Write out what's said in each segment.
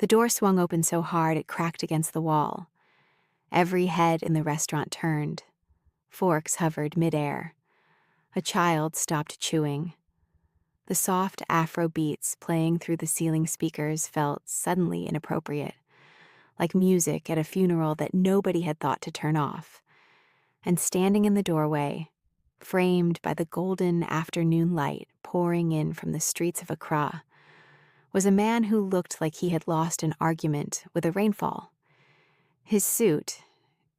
The door swung open so hard it cracked against the wall. Every head in the restaurant turned. Forks hovered midair. A child stopped chewing. The soft Afro beats playing through the ceiling speakers felt suddenly inappropriate, like music at a funeral that nobody had thought to turn off. And standing in the doorway, framed by the golden afternoon light pouring in from the streets of Accra, was a man who looked like he had lost an argument with a rainfall. His suit,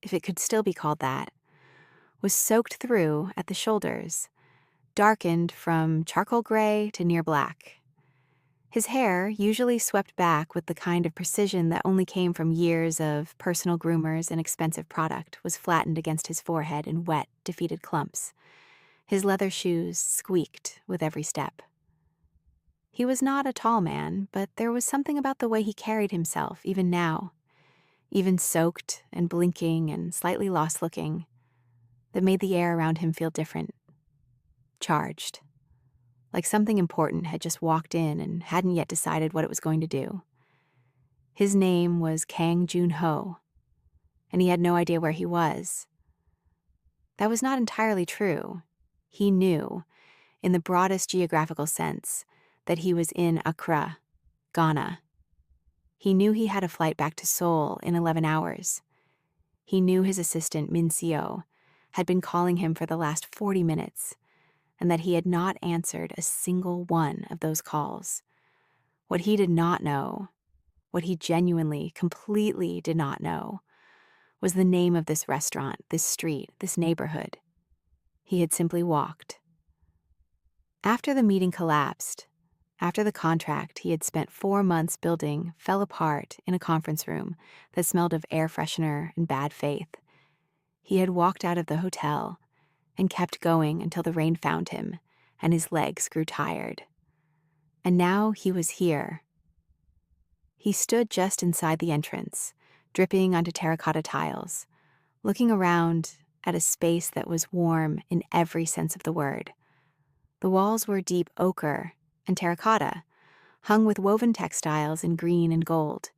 if it could still be called that, was soaked through at the shoulders, darkened from charcoal gray to near black. His hair, usually swept back with the kind of precision that only came from years of personal groomers and expensive product, was flattened against his forehead in wet, defeated clumps. His leather shoes squeaked with every step. He was not a tall man, but there was something about the way he carried himself, even now, even soaked and blinking and slightly lost-looking, that made the air around him feel different, charged, like something important had just walked in and hadn't yet decided what it was going to do. His name was Kang Jun-ho, and he had no idea where he was. That was not entirely true. He knew, in the broadest geographical sense, that he was in Accra, Ghana. He knew he had a flight back to Seoul in 11 hours. He knew his assistant, Min Seo, had been calling him for the last 40 minutes, and that he had not answered a single one of those calls. What he did not know, what he genuinely, completely did not know, was the name of this restaurant, this street, this neighborhood. He had simply walked. After the meeting collapsed, after the contract he had spent 4 months building fell apart in a conference room that smelled of air freshener and bad faith, he had walked out of the hotel and kept going until the rain found him and his legs grew tired. And now he was here. He stood just inside the entrance, dripping onto terracotta tiles, looking around at a space that was warm in every sense of the word. The walls were deep ochre and terracotta, hung with woven textiles in green and gold.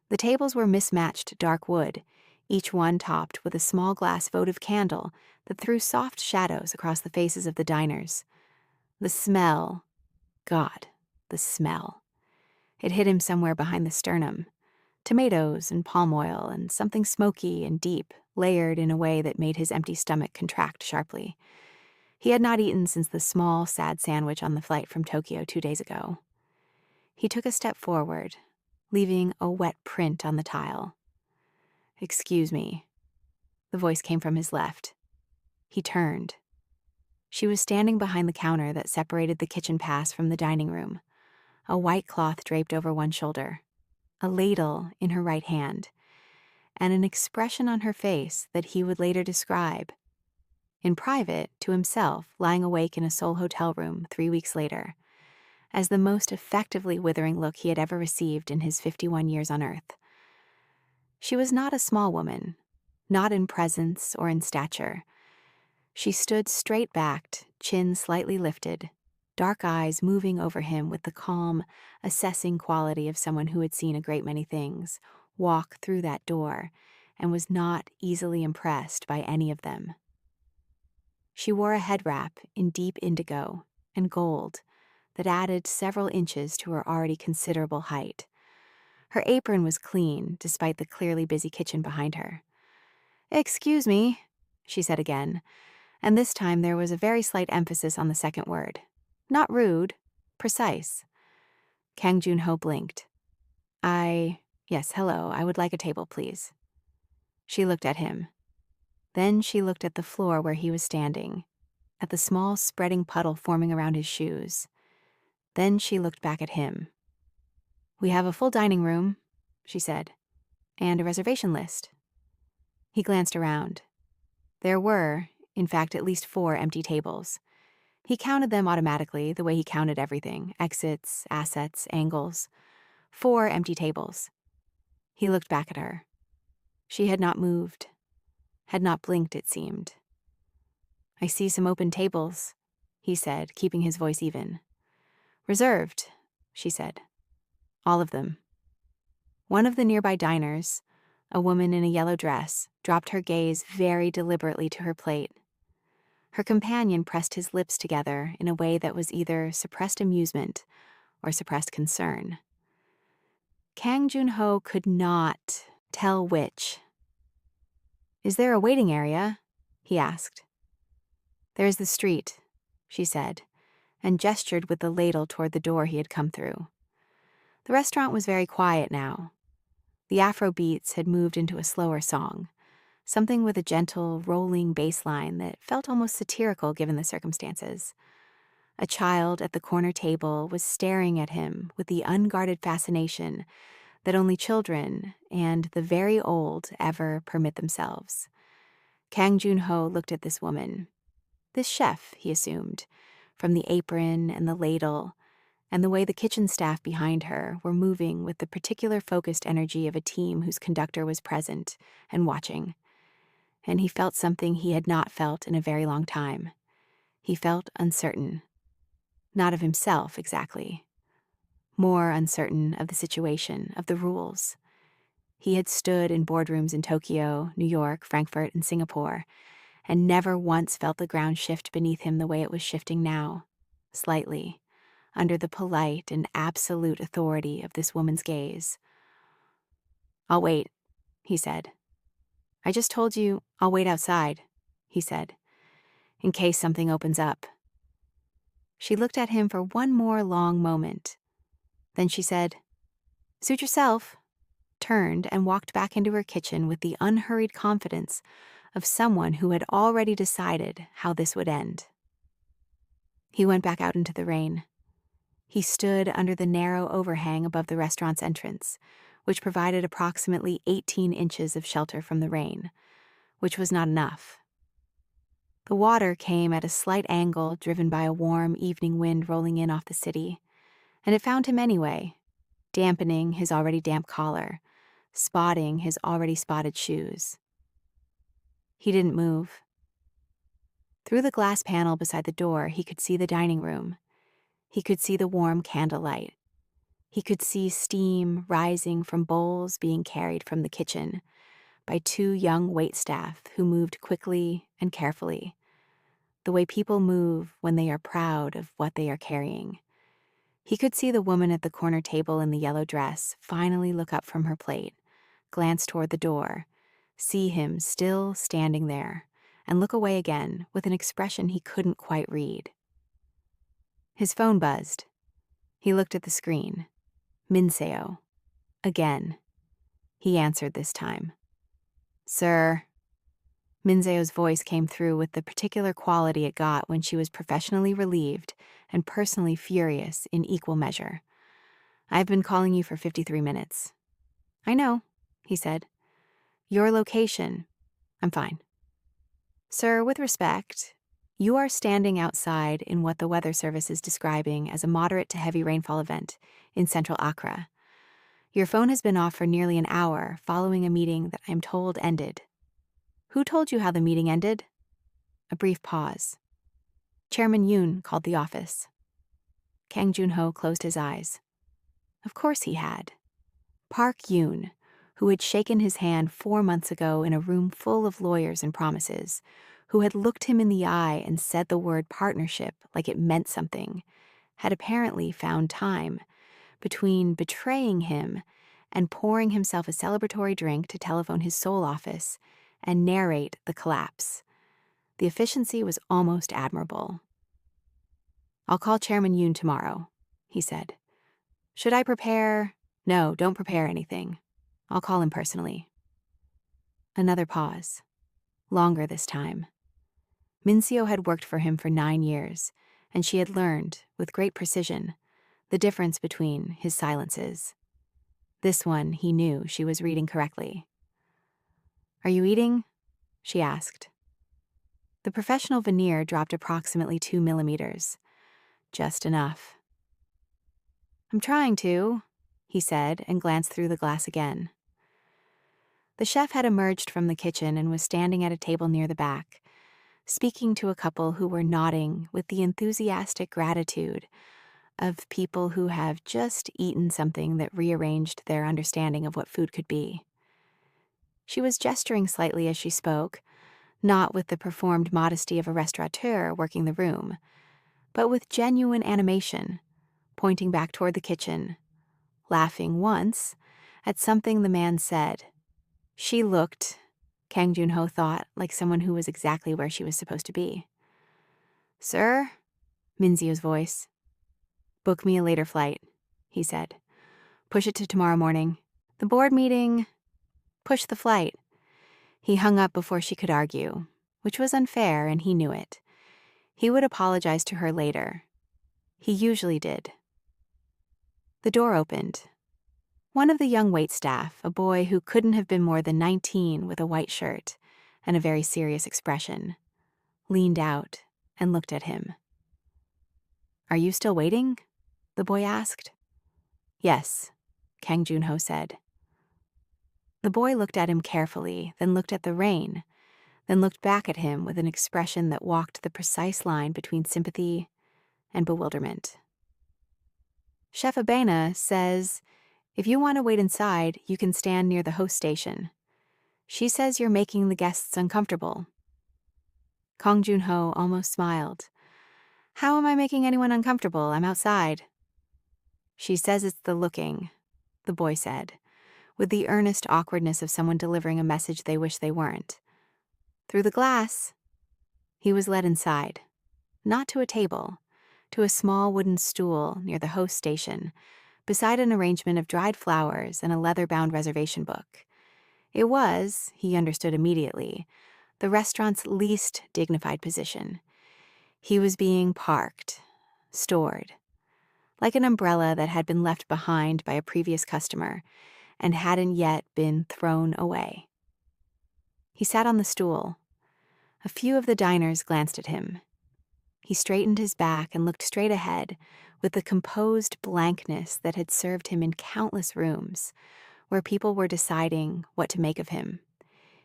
The tables were mismatched dark wood, each one topped with a small glass votive candle that threw soft shadows across the faces of the diners. The smell, God, the smell. It hit him somewhere behind the sternum. Tomatoes and palm oil and something smoky and deep, layered in a way that made his empty stomach contract sharply. He had not eaten since the small, sad sandwich on the flight from Tokyo 2 days ago. He took a step forward, leaving a wet print on the tile. "Excuse me." The voice came from his left. He turned. She was standing behind the counter that separated the kitchen pass from the dining room, a white cloth draped over one shoulder, a ladle in her right hand, and an expression on her face that he would later describe, in private to himself lying awake in a Seoul hotel room 3 weeks later, as the most effectively withering look he had ever received in his 51 years on Earth. She was not a small woman, not in presence or in stature. She stood straight-backed, chin slightly lifted, dark eyes moving over him with the calm, assessing quality of someone who had seen a great many things walk through that door and was not easily impressed by any of them. She wore a head wrap in deep indigo and gold that added several inches to her already considerable height. Her apron was clean, despite the clearly busy kitchen behind her. "Excuse me," she said again, and this time there was a very slight emphasis on the second word. Not rude, precise. Kang Jun-ho blinked. Yes, hello, I would like a table, please." She looked at him. Then she looked at the floor where he was standing, at the small spreading puddle forming around his shoes. Then she looked back at him. "We have a full dining room," she said, "and a reservation list." He glanced around. There were, in fact, at least 4 empty tables. He counted them automatically, the way he counted everything: exits, assets, angles. 4 empty tables. He looked back at her. She had not moved, had not blinked, it seemed. "I see some open tables," he said, keeping his voice even. "Reserved," she said. "All of them." One of the nearby diners, a woman in a yellow dress, dropped her gaze very deliberately to her plate. Her companion pressed his lips together in a way that was either suppressed amusement or suppressed concern. Kang Joon-ho could not tell which. "Is there a waiting area?" he asked. "There is the street," she said, and gestured with the ladle toward the door he had come through. The restaurant was very quiet now. The Afro beats had moved into a slower song, something with a gentle, rolling bass line that felt almost satirical given the circumstances. A child at the corner table was staring at him with the unguarded fascination that only children and the very old ever permit themselves. Kang Joon-ho looked at this woman, this chef, he assumed, from the apron and the ladle, and the way the kitchen staff behind her were moving with the particular focused energy of a team whose conductor was present and watching. And he felt something he had not felt in a very long time. He felt uncertain. Not of himself, exactly. More uncertain of the situation, of the rules. He had stood in boardrooms in Tokyo, New York, Frankfurt, and Singapore, and never once felt the ground shift beneath him the way it was shifting now, slightly, under the polite and absolute authority of this woman's gaze. "I'll wait," he said. "I just told you I'll wait outside," he said, "in case something opens up." She looked at him for one more long moment. Then she said, "Suit yourself," turned and walked back into her kitchen with the unhurried confidence of someone who had already decided how this would end. He went back out into the rain. He stood under the narrow overhang above the restaurant's entrance, which provided approximately 18 inches of shelter from the rain, which was not enough. The water came at a slight angle driven by a warm evening wind rolling in off the city, and it found him anyway, dampening his already damp collar, spotting his already spotted shoes. He didn't move. Through the glass panel beside the door, he could see the dining room. He could see the warm candlelight. He could see steam rising from bowls being carried from the kitchen by two young waitstaff who moved quickly and carefully, the way people move when they are proud of what they are carrying. He could see the woman at the corner table in the yellow dress finally look up from her plate, glance toward the door, see him still standing there, and look away again with an expression he couldn't quite read. His phone buzzed. He looked at the screen. Minseo. Again. He answered this time. "Sir." Minseo's voice came through with the particular quality it got when she was professionally relieved and personally furious in equal measure. "I've been calling you for 53 minutes. "I know," he said. "Your location." "I'm fine." "Sir, with respect, you are standing outside in what the Weather Service is describing as a moderate to heavy rainfall event in central Accra. Your phone has been off for nearly an hour following a meeting that I am told ended." "Who told you how the meeting ended?" A brief pause. "Chairman Yoon called the office." Kang Joon-ho closed his eyes. Of course he had. Park Yoon, who had shaken his hand 4 months ago in a room full of lawyers and promises, who had looked him in the eye and said the word partnership like it meant something, had apparently found time between betraying him and pouring himself a celebratory drink to telephone his Seoul office and narrate the collapse. The efficiency was almost admirable. "I'll call Chairman Yoon tomorrow," he said. "Should I prepare?" "No, don't prepare anything. I'll call him personally." Another pause. Longer this time. Minseo had worked for him for 9 years, and she had learned, with great precision, the difference between his silences. This one, he knew she was reading correctly. "Are you eating?" she asked. The professional veneer dropped approximately 2 millimeters. Just enough. "I'm trying to," he said, and glanced through the glass again. The chef had emerged from the kitchen and was standing at a table near the back, speaking to a couple who were nodding with the enthusiastic gratitude of people who have just eaten something that rearranged their understanding of what food could be. She was gesturing slightly as she spoke, not with the performed modesty of a restaurateur working the room, but with genuine animation, pointing back toward the kitchen, laughing once at something the man said. She looked, Kang Junho thought, like someone who was exactly where she was supposed to be. "Sir?" Minzio's voice. "Book me a later flight," he said. "Push it to tomorrow morning. The board meeting..." "Push the flight." He hung up before she could argue, which was unfair, and he knew it. He would apologize to her later. He usually did. The door opened. One of the young waitstaff, a boy who couldn't have been more than 19 with a white shirt and a very serious expression, leaned out and looked at him. "Are you still waiting?" the boy asked. "Yes," Kang Junho said. The boy looked at him carefully, then looked at the rain, then looked back at him with an expression that walked the precise line between sympathy and bewilderment. "Chef Abena says, if you want to wait inside, you can stand near the host station. She says you're making the guests uncomfortable." Kang Junho almost smiled. "How am I making anyone uncomfortable? I'm outside." "She says it's the looking," the boy said, with the earnest awkwardness of someone delivering a message they wish they weren't. Through the glass, he was led inside, not to a table, to a small wooden stool near the host station, beside an arrangement of dried flowers and a leather-bound reservation book. It was, he understood immediately, the restaurant's least dignified position. He was being parked, stored, like an umbrella that had been left behind by a previous customer and hadn't yet been thrown away. He sat on the stool. A few of the diners glanced at him. He straightened his back and looked straight ahead with the composed blankness that had served him in countless rooms where people were deciding what to make of him.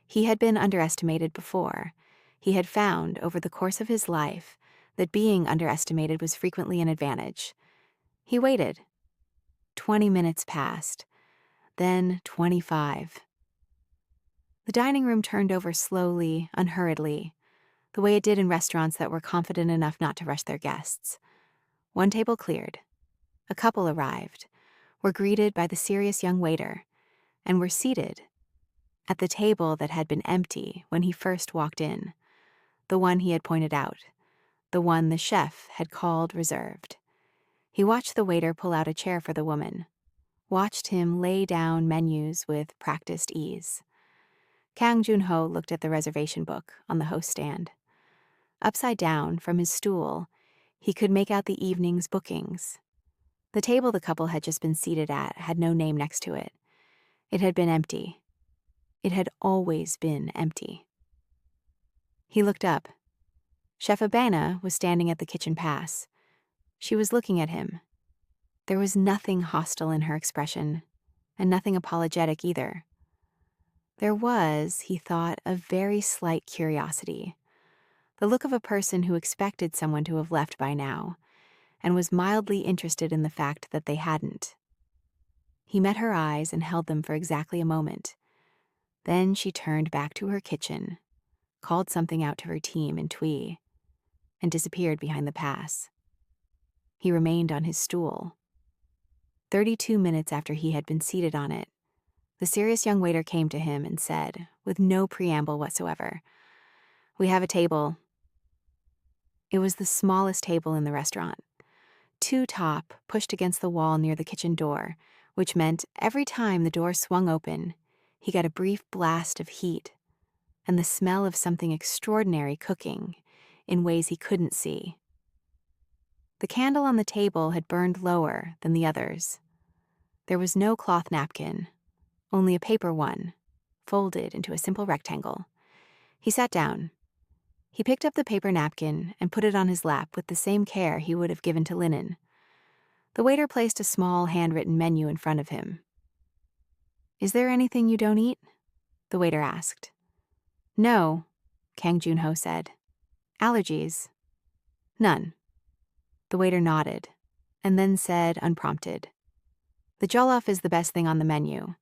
He had been underestimated before. He had found, over the course of his life, that being underestimated was frequently an advantage. He waited. 20 minutes passed. Then 25. The dining room turned over slowly, unhurriedly, the way it did in restaurants that were confident enough not to rush their guests. One table cleared. A couple arrived, were greeted by the serious young waiter, and were seated at the table that had been empty when he first walked in, the one he had pointed out, the one the chef had called reserved. He watched the waiter pull out a chair for the woman, watched him lay down menus with practiced ease. Kang Junho looked at the reservation book on the host stand. Upside down, from his stool, he could make out the evening's bookings. The table the couple had just been seated at had no name next to it. It had been empty. It had always been empty. He looked up. Chef Abena was standing at the kitchen pass. She was looking at him. There was nothing hostile in her expression, and nothing apologetic either. There was, he thought, a very slight curiosity, the look of a person who expected someone to have left by now, and was mildly interested in the fact that they hadn't. He met her eyes and held them for exactly a moment. Then she turned back to her kitchen, called something out to her team in Twi, and disappeared behind the pass. He remained on his stool. 32 minutes after he had been seated on it, the serious young waiter came to him and said, with no preamble whatsoever, "We have a table." It was the smallest table in the restaurant, two top, pushed against the wall near the kitchen door, which meant every time the door swung open, he got a brief blast of heat and the smell of something extraordinary cooking in ways he couldn't see. The candle on the table had burned lower than the others. There was no cloth napkin, only a paper one, folded into a simple rectangle. He sat down. He picked up the paper napkin and put it on his lap with the same care he would have given to linen. The waiter placed a small handwritten menu in front of him. "Is there anything you don't eat?" the waiter asked. "No," Kang Junho said. "Allergies?" "None." The waiter nodded. and then said, unprompted, "The jollof is the best thing on the menu,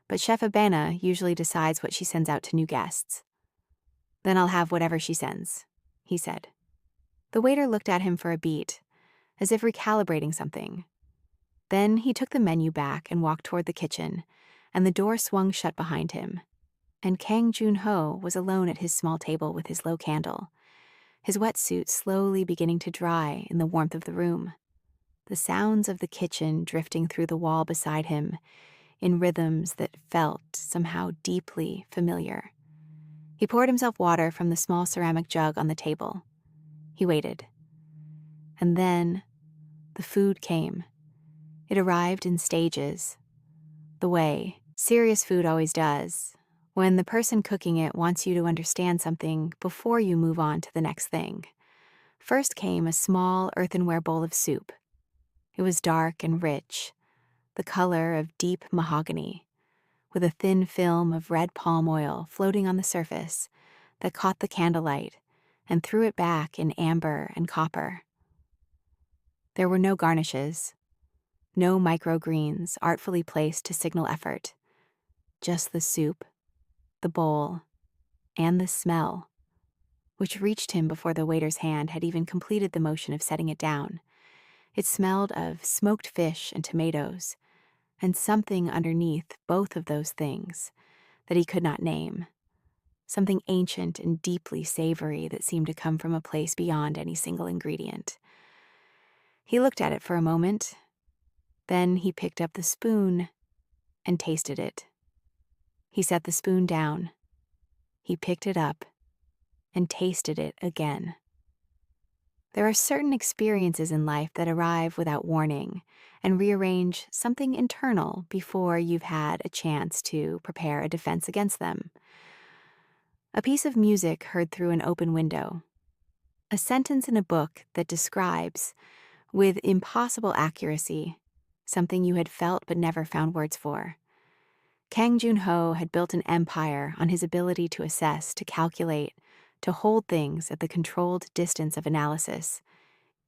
but Chef Abena usually decides what she sends out to new guests." "Then I'll have whatever she sends," he said. The waiter looked at him for a beat, as if recalibrating something. Then he took the menu back and walked toward the kitchen, and the door swung shut behind him. And Kang Joon-ho was alone at his small table with his low candle, his wetsuit slowly beginning to dry in the warmth of the room, the sounds of the kitchen drifting through the wall beside him in rhythms that felt somehow deeply familiar. He poured himself water from the small ceramic jug on the table. He waited. And then the food came. It arrived in stages, the way serious food always does, when the person cooking it wants you to understand something before you move on to the next thing. First came a small earthenware bowl of soup. It was dark and rich, the color of deep mahogany, with a thin film of red palm oil floating on the surface that caught the candlelight and threw it back in amber and copper. There were no garnishes, no microgreens artfully placed to signal effort, just the soup, the bowl, and the smell, which reached him before the waiter's hand had even completed the motion of setting it down. It smelled of smoked fish and tomatoes, and something underneath both of those things that he could not name, something ancient and deeply savory that seemed to come from a place beyond any single ingredient. He looked at it for a moment. Then he picked up the spoon and tasted it. He set the spoon down. He picked it up and tasted it again. There are certain experiences in life that arrive without warning and rearrange something internal before you've had a chance to prepare a defense against them. A piece of music heard through an open window. A sentence in a book that describes, with impossible accuracy, something you had felt but never found words for. Kang Joon-ho had built an empire on his ability to assess, to calculate, to hold things at the controlled distance of analysis.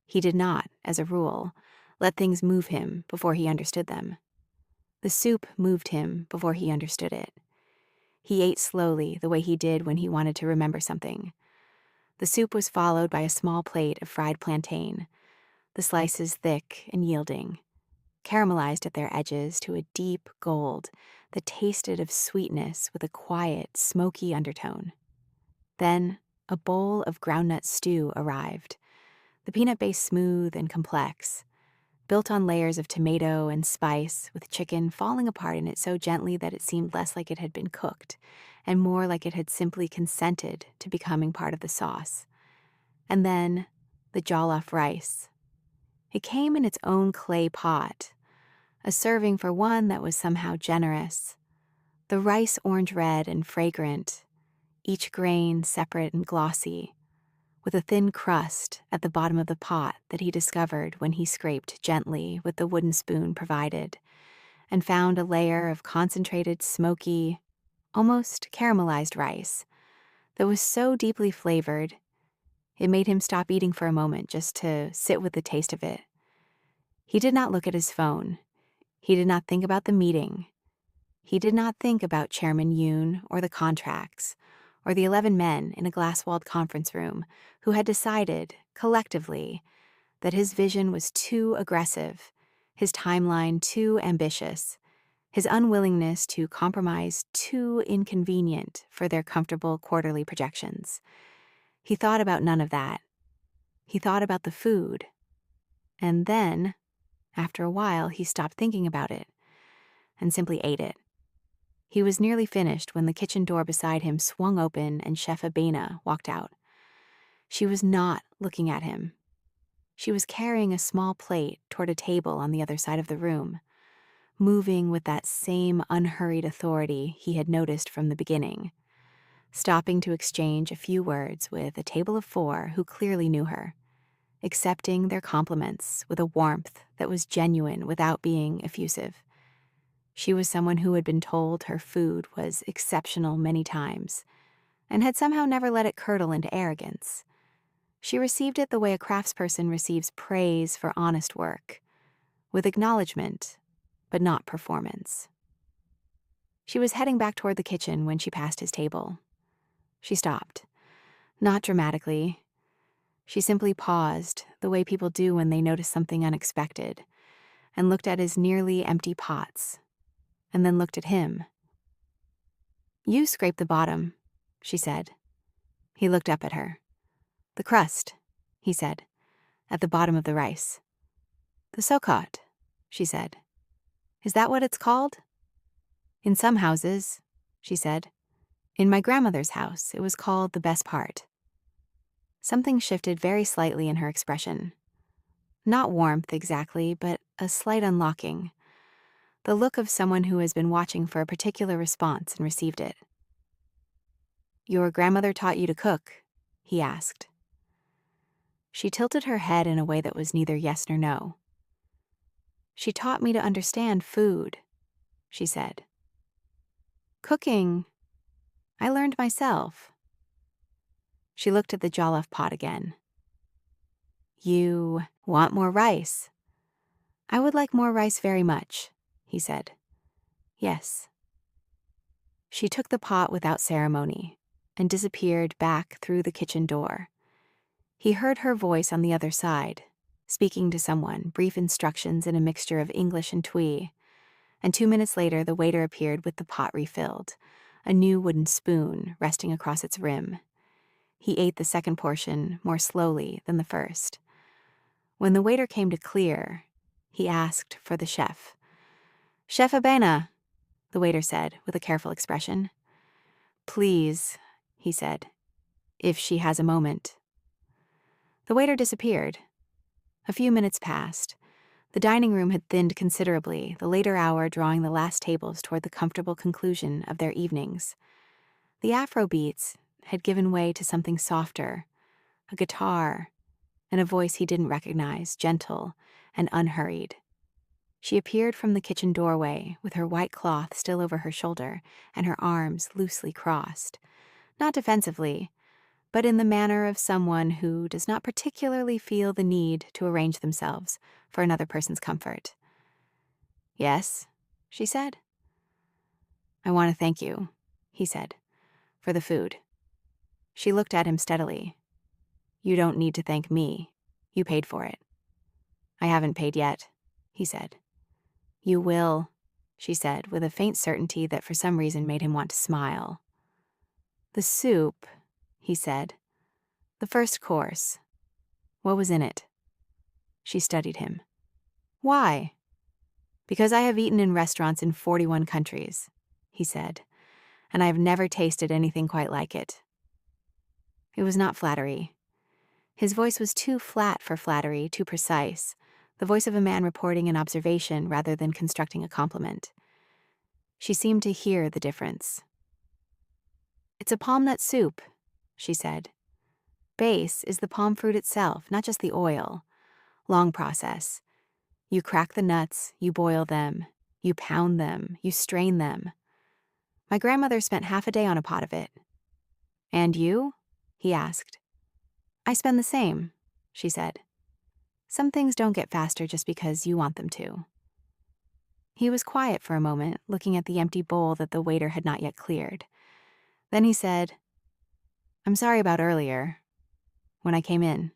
He did not, as a rule, let things move him before he understood them. The soup moved him before he understood it. He ate slowly, the way he did when he wanted to remember something. The soup was followed by a small plate of fried plantain, the slices thick and yielding, caramelized at their edges to a deep gold that tasted of sweetness with a quiet, smoky undertone. Then a bowl of groundnut stew arrived, the peanut base smooth and complex, built on layers of tomato and spice, with chicken falling apart in it so gently that it seemed less like it had been cooked and more like it had simply consented to becoming part of the sauce. And then the jollof rice. It came in its own clay pot, a serving for one that was somehow generous. The rice orange-red and fragrant, each grain separate and glossy, with a thin crust at the bottom of the pot that he discovered when he scraped gently with the wooden spoon provided, and found a layer of concentrated, smoky, almost caramelized rice that was so deeply flavored it made him stop eating for a moment just to sit with the taste of it. He did not look at his phone. He did not think about the meeting. He did not think about Chairman Yoon or the contracts or the 11 men in a glass-walled conference room who had decided, collectively, that his vision was too aggressive, his timeline too ambitious, his unwillingness to compromise too inconvenient for their comfortable quarterly projections. He thought about none of that. He thought about the food. And then, after a while, he stopped thinking about it and simply ate it. He was nearly finished when the kitchen door beside him swung open and Chef Abena walked out. She was not looking at him. She was carrying a small plate toward a table on the other side of the room, moving with that same unhurried authority he had noticed from the beginning, stopping to exchange a few words with a table of 4 who clearly knew her, accepting their compliments with a warmth that was genuine without being effusive. She was someone who had been told her food was exceptional many times, and had somehow never let it curdle into arrogance. She received it the way a craftsperson receives praise for honest work, with acknowledgement, but not performance. She was heading back toward the kitchen when she passed his table. She stopped. Not dramatically. She simply paused, the way people do when they notice something unexpected, and looked at his nearly empty pots, and then looked at him. "You scraped the bottom," she said. He looked up at her. "The crust," he said, "at the bottom of the rice." "The sokot," she said. "Is that what it's called?" "In some houses," she said. "In my grandmother's house, it was called the best part." Something shifted very slightly in her expression. Not warmth exactly, but a slight unlocking. The look of someone who has been watching for a particular response and received it. "Your grandmother taught you to cook?" he asked. She tilted her head in a way that was neither yes nor no. "She taught me to understand food," she said. "Cooking, I learned myself." She looked at the jollof pot again. "You want more rice?" "I would like more rice very much," he said. "Yes." She took the pot without ceremony and disappeared back through the kitchen door. He heard her voice on the other side, speaking to someone, brief instructions in a mixture of English and Twi, and 2 minutes later the waiter appeared with the pot refilled, a new wooden spoon resting across its rim. He ate the second portion more slowly than the first. When the waiter came to clear, he asked for the chef. "Chef Abena," the waiter said with a careful expression. "Please," he said, "if she has a moment." The waiter disappeared. A few minutes passed. The dining room had thinned considerably, the later hour drawing the last tables toward the comfortable conclusion of their evenings. The Afro beats had given way to something softer, a guitar, and a voice he didn't recognize, gentle and unhurried. She appeared from the kitchen doorway with her white cloth still over her shoulder and her arms loosely crossed, not defensively, but in the manner of someone who does not particularly feel the need to arrange themselves for another person's comfort. "Yes," she said. "I want to thank you," he said, "for the food." She looked at him steadily. "You don't need to thank me. You paid for it." "I haven't paid yet," he said. "You will," she said, with a faint certainty that for some reason made him want to smile. "The soup," he said. "The first course. What was in it?" She studied him. "Why?" "Because I have eaten in restaurants in 41 countries," he said, "and I have never tasted anything quite like it." It was not flattery. His voice was too flat for flattery, too precise, the voice of a man reporting an observation rather than constructing a compliment. She seemed to hear the difference. "It's a palm nut soup," she said. "Base is the palm fruit itself, not just the oil. Long process. You crack the nuts, you boil them, you pound them, you strain them. My grandmother spent half a day on a pot of it." "And you?" he asked. "I spend the same," she said. "Some things don't get faster just because you want them to." He was quiet for a moment, looking at the empty bowl that the waiter had not yet cleared. Then he said, "I'm sorry about earlier, when I came in."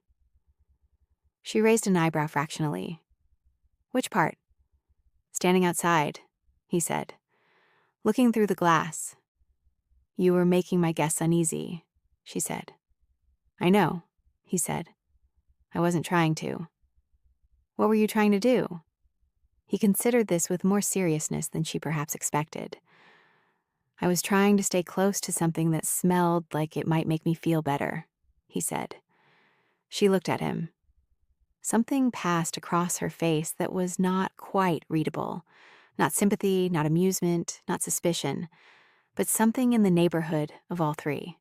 She raised an eyebrow fractionally. "Which part?" "Standing outside," he said, "looking through the glass." "You were making my guests uneasy," she said. "I know," he said. "I wasn't trying to." "What were you trying to do?" He considered this with more seriousness than she perhaps expected. "I was trying to stay close to something that smelled like it might make me feel better," he said. She looked at him. Something passed across her face that was not quite readable. Not sympathy, not amusement, not suspicion, but something in the neighborhood of all three.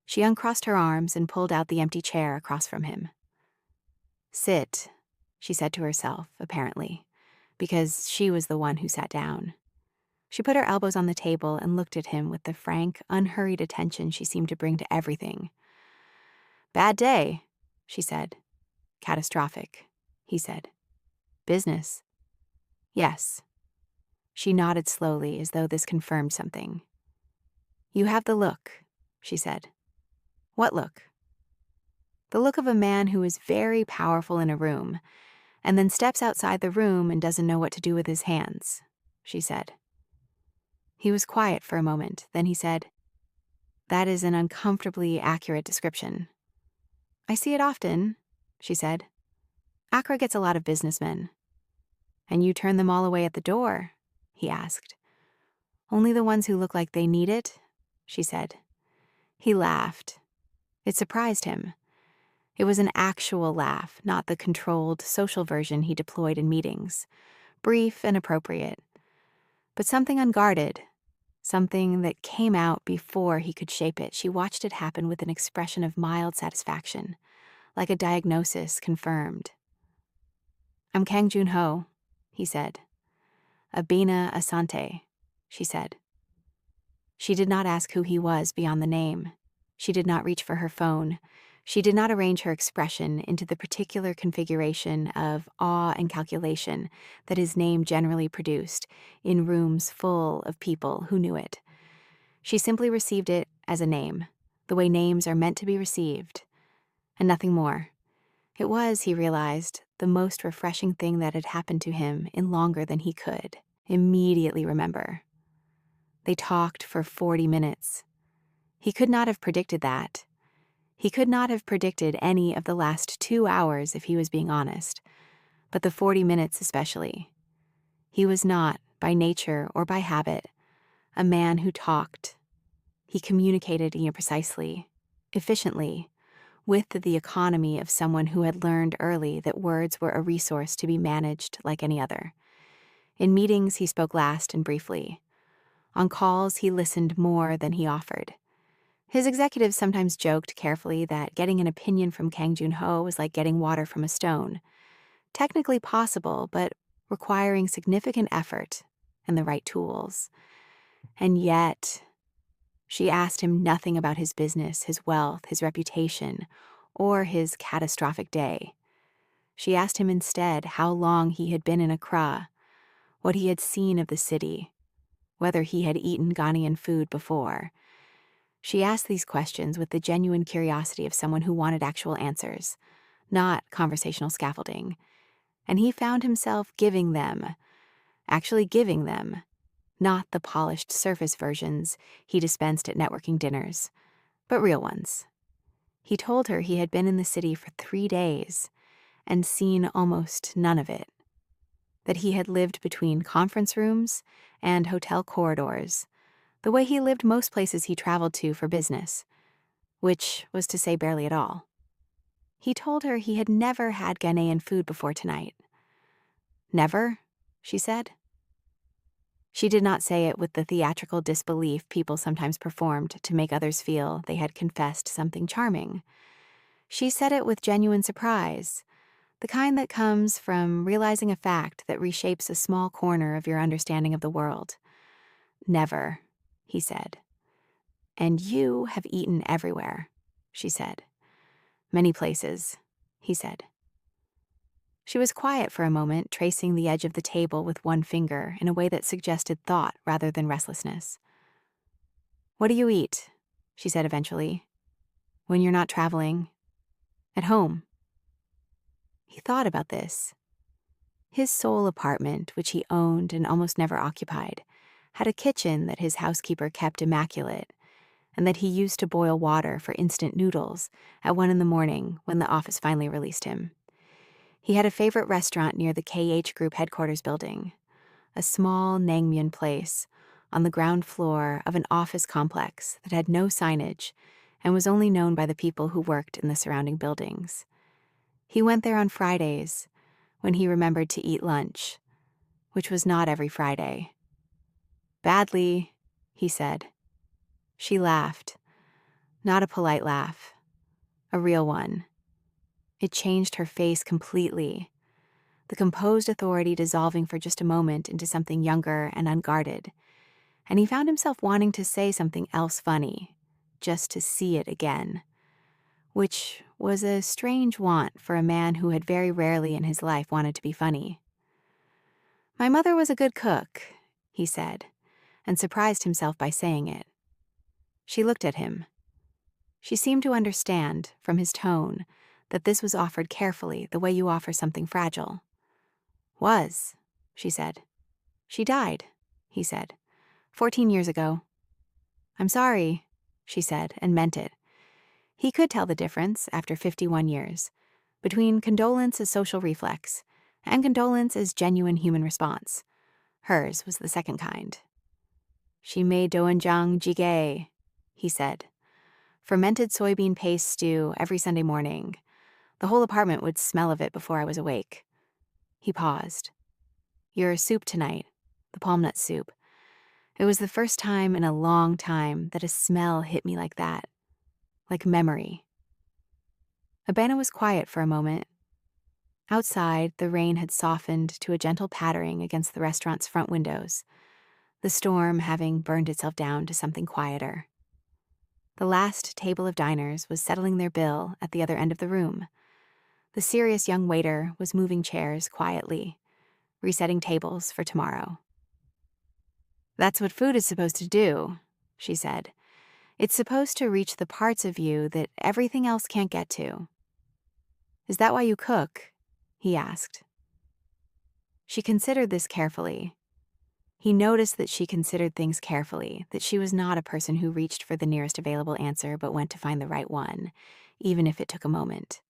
She uncrossed her arms and pulled out the empty chair across from him. "Sit," she said to herself, apparently, because she was the one who sat down. She put her elbows on the table and looked at him with the frank, unhurried attention she seemed to bring to everything. "Bad day," she said. "Catastrophic," he said. Business? Yes. She nodded slowly as though this confirmed something. You have the look, she said. What look? The look of a man who is very powerful in a room, and then steps outside the room and doesn't know what to do with his hands, she said. He was quiet for a moment, then he said, That is an uncomfortably accurate description. I see it often, she said. Accra gets a lot of businessmen. And you turn them all away at the door, he asked. Only the ones who look like they need it, she said. He laughed. It surprised him. It was an actual laugh, not the controlled, social version he deployed in meetings. Brief and appropriate. But something unguarded, something that came out before he could shape it. She watched it happen with an expression of mild satisfaction, like a diagnosis confirmed. I'm Kang Jun-ho, he said. Abena Asante, she said. She did not ask who he was beyond the name. She did not reach for her phone. She did not arrange her expression into the particular configuration of awe and calculation that his name generally produced in rooms full of people who knew it. She simply received it as a name, the way names are meant to be received, and nothing more. It was, he realized, the most refreshing thing that had happened to him in longer than he could immediately remember. They talked for 40 minutes. He could not have predicted that. He could not have predicted any of the last 2 hours if he was being honest, but the 40 minutes especially. He was not, by nature or by habit, a man who talked. He communicated precisely, efficiently, with the economy of someone who had learned early that words were a resource to be managed like any other. In meetings, he spoke last and briefly. On calls, he listened more than he offered. His executives sometimes joked carefully that getting an opinion from Kang Jun-ho was like getting water from a stone. Technically possible, but requiring significant effort and the right tools. And yet, she asked him nothing about his business, his wealth, his reputation, or his catastrophic day. She asked him instead how long he had been in Accra, what he had seen of the city, whether he had eaten Ghanaian food before. She asked these questions with the genuine curiosity of someone who wanted actual answers, not conversational scaffolding. And he found himself giving them, not the polished surface versions he dispensed at networking dinners, but real ones. He told her he had been in the city for 3 days and seen almost none of it, that he had lived between conference rooms and hotel corridors, the way he lived most places he traveled to for business, which was to say barely at all. He told her he had never had Ghanaian food before tonight. Never, she said. She did not say it with the theatrical disbelief people sometimes performed to make others feel they had confessed something charming. She said it with genuine surprise, the kind that comes from realizing a fact that reshapes a small corner of your understanding of the world. Never, he said. And you have eaten everywhere, she said. Many places, he said. She was quiet for a moment, tracing the edge of the table with one finger in a way that suggested thought rather than restlessness. What do you eat? She said eventually. When you're not traveling. At home. He thought about this. His sole apartment, which he owned and almost never occupied, had a kitchen that his housekeeper kept immaculate, and that he used to boil water for instant noodles at 1 a.m. when the office finally released him. He had a favorite restaurant near the KH Group headquarters building, a small naengmyeon place on the ground floor of an office complex that had no signage and was only known by the people who worked in the surrounding buildings. He went there on Fridays when he remembered to eat lunch, which was not every Friday. Badly, he said. She laughed. Not a polite laugh. A real one. It changed her face completely, the composed authority dissolving for just a moment into something younger and unguarded, and he found himself wanting to say something else funny, just to see it again, which was a strange want for a man who had very rarely in his life wanted to be funny. My mother was a good cook, he said, and surprised himself by saying it. She looked at him. She seemed to understand, from his tone, that this was offered carefully, the way you offer something fragile. Was, she said. She died, he said, 14 years ago. I'm sorry, she said, and meant it. He could tell the difference, after 51 years, between condolence as social reflex and condolence as genuine human response. Hers was the second kind. She made doenjang jjigae, he said. Fermented soybean paste stew every Sunday morning. The whole apartment would smell of it before I was awake. He paused. Your soup tonight, the palm nut soup. It was the first time in a long time that a smell hit me like that, like memory. Abena was quiet for a moment. Outside, the rain had softened to a gentle pattering against the restaurant's front windows, the storm having burned itself down to something quieter. The last table of diners was settling their bill at the other end of the room. The serious young waiter was moving chairs quietly, resetting tables for tomorrow. That's what food is supposed to do, she said. It's supposed to reach the parts of you that everything else can't get to. Is that why you cook? He asked. She considered this carefully. He noticed that she considered things carefully, that she was not a person who reached for the nearest available answer but went to find the right one, even if it took a moment.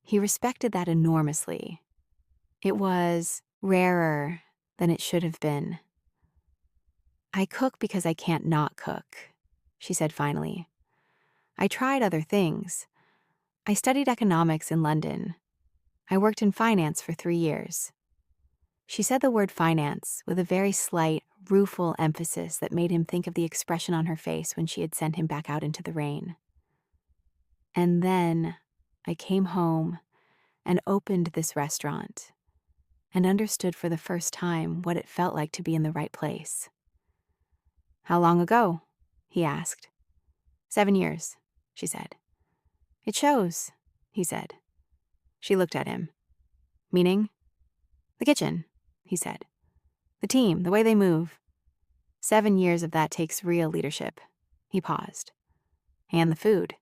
He respected that enormously. It was rarer than it should have been. I cook because I can't not cook, she said finally. I tried other things. I studied economics in London. I worked in finance for 3 years. She said the word finance with a very slight, rueful emphasis that made him think of the expression on her face when she had sent him back out into the rain. And then I came home and opened this restaurant and understood for the first time what it felt like to be in the right place. How long ago? He asked. 7 years, she said. It shows, he said. She looked at him. Meaning? The kitchen, he said. The team, the way they move. 7 years of that takes real leadership. He paused. And the food.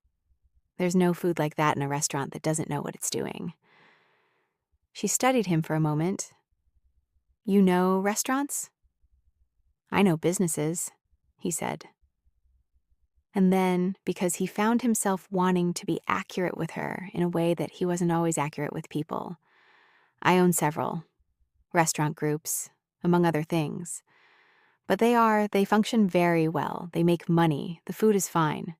There's no food like that in a restaurant that doesn't know what it's doing. She studied him for a moment. You know restaurants? I know businesses, he said. And then, because he found himself wanting to be accurate with her in a way that he wasn't always accurate with people. I own several. Restaurant groups, among other things. But they function very well. They make money. The food is fine.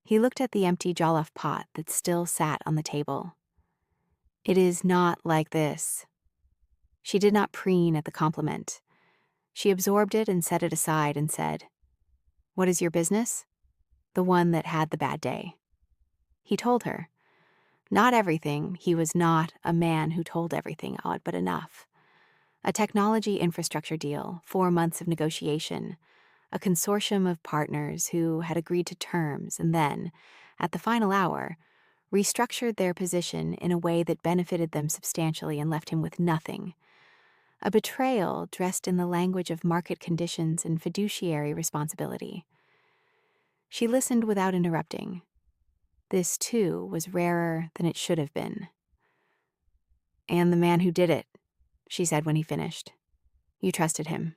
He looked at the empty jollof pot that still sat on the table. It is not like this. She did not preen at the compliment. She absorbed it and set it aside and said, What is your business? The one that had the bad day. He told her. Not everything. He was not a man who told everything, odd but enough. A technology infrastructure deal, 4 months of negotiation, a consortium of partners who had agreed to terms and then, at the final hour, restructured their position in a way that benefited them substantially and left him with nothing. A betrayal dressed in the language of market conditions and fiduciary responsibility. She listened without interrupting. This, too, was rarer than it should have been. And the man who did it, she said when he finished. You trusted him.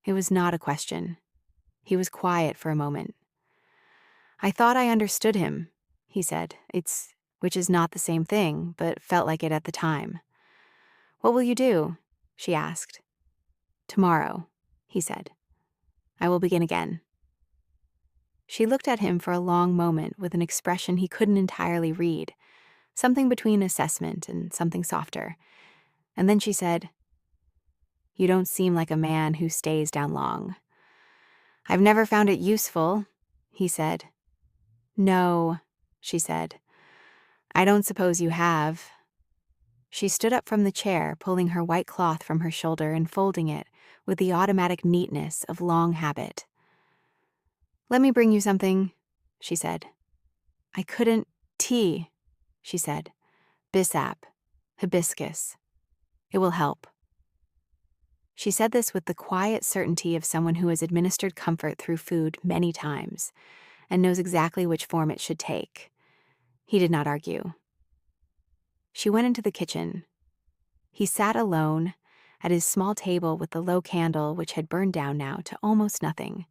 It was not a question. He was quiet for a moment. I thought I understood him, he said. Which is not the same thing, but felt like it at the time. What will you do? She asked. Tomorrow, he said. I will begin again. She looked at him for a long moment with an expression he couldn't entirely read, something between assessment and something softer. And then she said, You don't seem like a man who stays down long. I've never found it useful, he said. No, she said. I don't suppose you have. She stood up from the chair, pulling her white cloth from her shoulder and folding it with the automatic neatness of long habit. Let me bring you something, she said. I couldn't. Tea, she said. Bissap. Hibiscus. It will help. She said this with the quiet certainty of someone who has administered comfort through food many times and knows exactly which form it should take. He did not argue. She went into the kitchen. He sat alone at his small table with the low candle which had burned down now to almost nothing,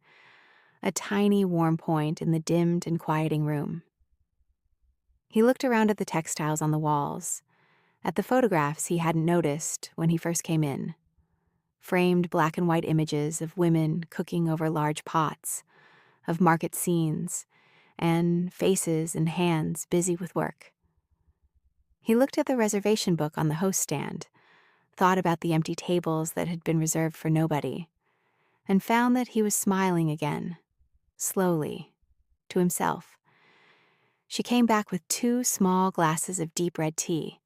a tiny warm point in the dimmed and quieting room. He looked around at the textiles on the walls, at the photographs he hadn't noticed when he first came in, framed black and white images of women cooking over large pots, of market scenes, and faces and hands busy with work. He looked at the reservation book on the host stand, thought about the empty tables that had been reserved for nobody, and found that he was smiling again, slowly, to himself. She came back with 2 small glasses of deep red tea,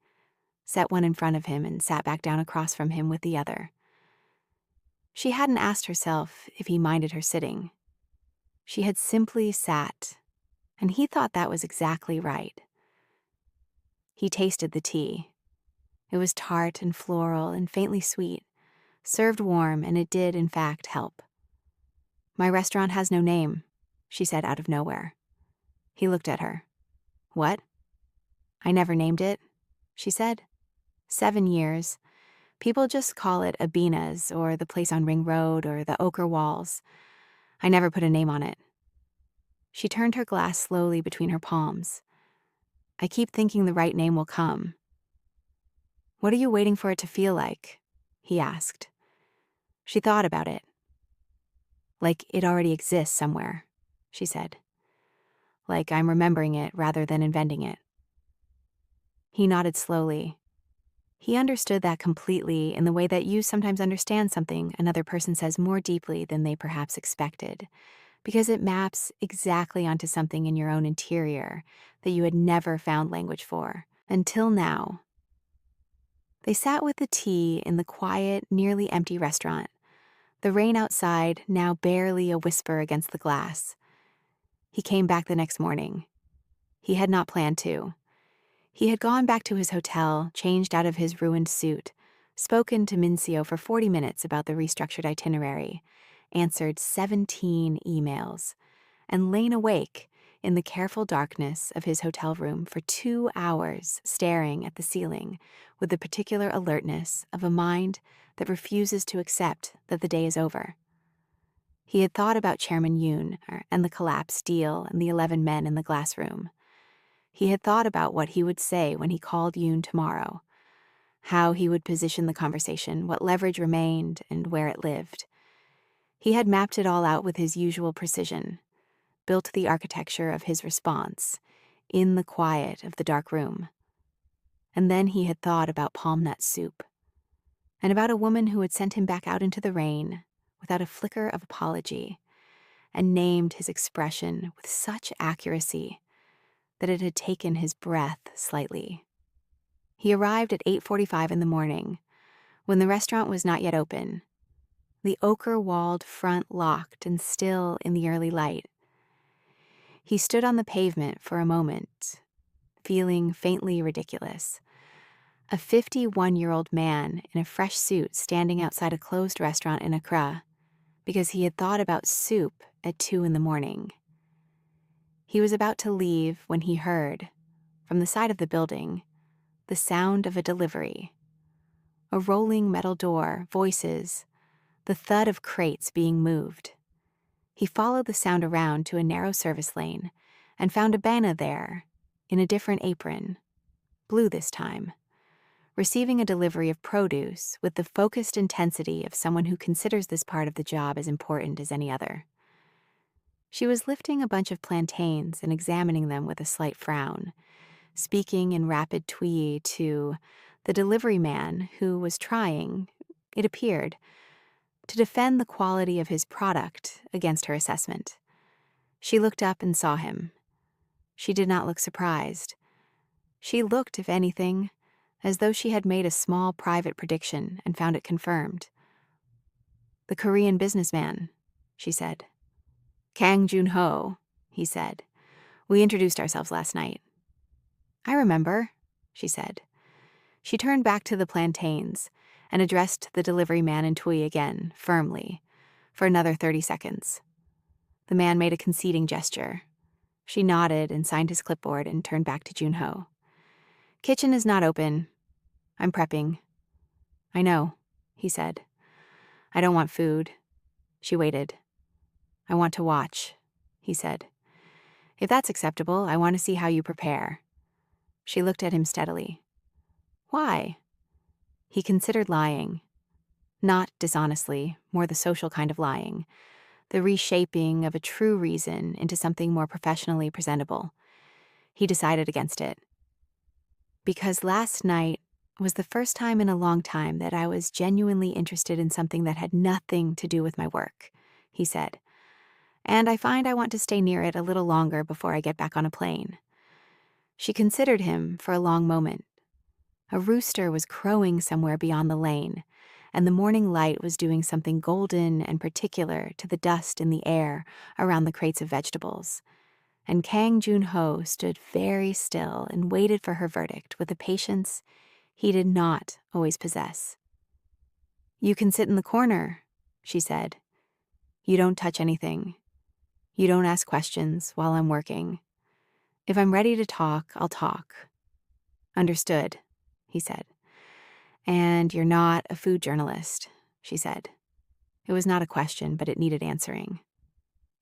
set one in front of him and sat back down across from him with the other. She hadn't asked herself if he minded her sitting. She had simply sat, and he thought that was exactly right. He tasted the tea. It was tart and floral and faintly sweet, served warm, and it did, in fact, help. "My restaurant has no name," she said out of nowhere. He looked at her. "What?" "I never named it," she said. 7 years. People just call it Abena's or the place on Ring Road or the Ochre Walls. I never put a name on it. She turned her glass slowly between her palms. "I keep thinking the right name will come." "What are you waiting for it to feel like?" he asked. She thought about it. "Like it already exists somewhere," she said. "Like I'm remembering it rather than inventing it." He nodded slowly. He understood that completely in the way that you sometimes understand something another person says more deeply than they perhaps expected, because it maps exactly onto something in your own interior that you had never found language for, until now. They sat with the tea in the quiet, nearly empty restaurant, the rain outside now barely a whisper against the glass. He came back the next morning. He had not planned to. He had gone back to his hotel, changed out of his ruined suit, spoken to Mincio for 40 minutes about the restructured itinerary, answered 17 emails, and lain awake in the careful darkness of his hotel room for 2 hours staring at the ceiling with the particular alertness of a mind that refuses to accept that the day is over. He had thought about Chairman Yoon and the collapsed deal and the 11 men in the glass room. He had thought about what he would say when he called Yoon tomorrow, how he would position the conversation, what leverage remained, and where it lived. He had mapped it all out with his usual precision, built the architecture of his response in the quiet of the dark room. And then he had thought about palm nut soup, and about a woman who had sent him back out into the rain without a flicker of apology, and named his expression with such accuracy that it had taken his breath slightly. He arrived at 8:45 in the morning, when the restaurant was not yet open, the ochre-walled front locked and still in the early light. He stood on the pavement for a moment, feeling faintly ridiculous. A 51-year-old man in a fresh suit standing outside a closed restaurant in Accra because he had thought about soup at 2 in the morning. He was about to leave when he heard, from the side of the building, the sound of a delivery. A rolling metal door, voices, the thud of crates being moved. He followed the sound around to a narrow service lane and found Abena there, in a different apron, blue this time, receiving a delivery of produce with the focused intensity of someone who considers this part of the job as important as any other. She was lifting a bunch of plantains and examining them with a slight frown, speaking in rapid Twi to the delivery man who was trying, it appeared, to defend the quality of his product against her assessment. She looked up and saw him. She did not look surprised. She looked, if anything, as though she had made a small private prediction and found it confirmed. "The Korean businessman," she said. "Kang Jun-ho," he said. "We introduced ourselves last night." "I remember," she said. She turned back to the plantains, and addressed the delivery man in Tui again, firmly, for another 30 seconds. The man made a conceding gesture. She nodded and signed his clipboard and turned back to Junho. "Kitchen is not open. I'm prepping." "I know," he said. "I don't want food." She waited. "I want to watch," he said. "If that's acceptable, I want to see how you prepare." She looked at him steadily. "Why?" He considered lying. Not dishonestly, more the social kind of lying. The reshaping of a true reason into something more professionally presentable. He decided against it. "Because last night was the first time in a long time that I was genuinely interested in something that had nothing to do with my work," he said. "And I find I want to stay near it a little longer before I get back on a plane." She considered him for a long moment. A rooster was crowing somewhere beyond the lane, and the morning light was doing something golden and particular to the dust in the air around the crates of vegetables. And Kang Junho stood very still and waited for her verdict with a patience he did not always possess. "You can sit in the corner," she said. "You don't touch anything. You don't ask questions while I'm working. If I'm ready to talk, I'll talk." "Understood," he said. "And you're not a food journalist," she said. It was not a question, but it needed answering.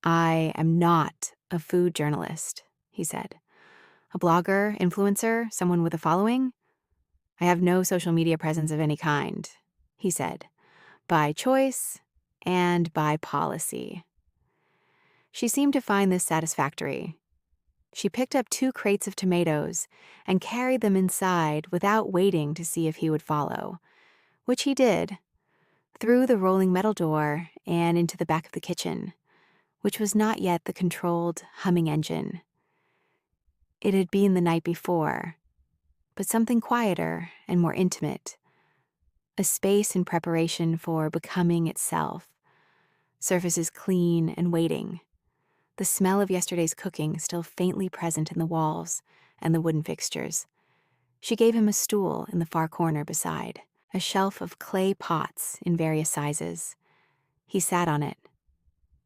"I am not a food journalist," he said. "A blogger, influencer, someone with a following? I have no social media presence of any kind," he said, "by choice and by policy." She seemed to find this satisfactory. She picked up 2 crates of tomatoes and carried them inside without waiting to see if he would follow, which he did, through the rolling metal door and into the back of the kitchen, which was not yet the controlled, humming engine. It had been the night before, but something quieter and more intimate, a space in preparation for becoming itself, surfaces clean and waiting, the smell of yesterday's cooking still faintly present in the walls and the wooden fixtures. She gave him a stool in the far corner beside, a shelf of clay pots in various sizes. He sat on it.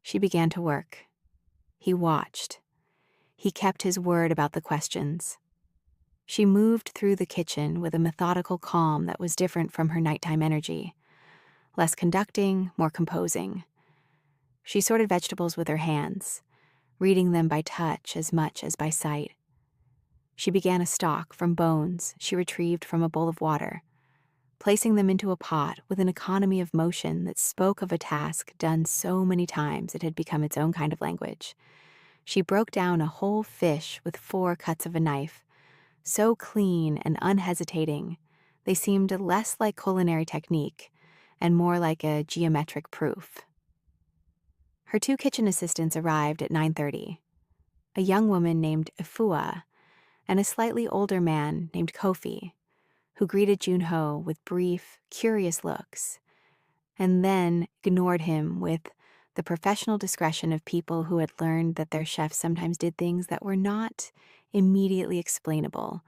She began to work. He watched. He kept his word about the questions. She moved through the kitchen with a methodical calm that was different from her nighttime energy. Less conducting, more composing. She sorted vegetables with her hands, reading them by touch as much as by sight. She began a stock from bones she retrieved from a bowl of water, placing them into a pot with an economy of motion that spoke of a task done so many times it had become its own kind of language. She broke down a whole fish with 4 cuts of a knife, so clean and unhesitating, they seemed less like culinary technique and more like a geometric proof. Her 2 kitchen assistants arrived at 9:30, a young woman named Afua and a slightly older man named Kofi, who greeted Junho with brief, curious looks, and then ignored him with the professional discretion of people who had learned that their chefs sometimes did things that were not immediately explainable,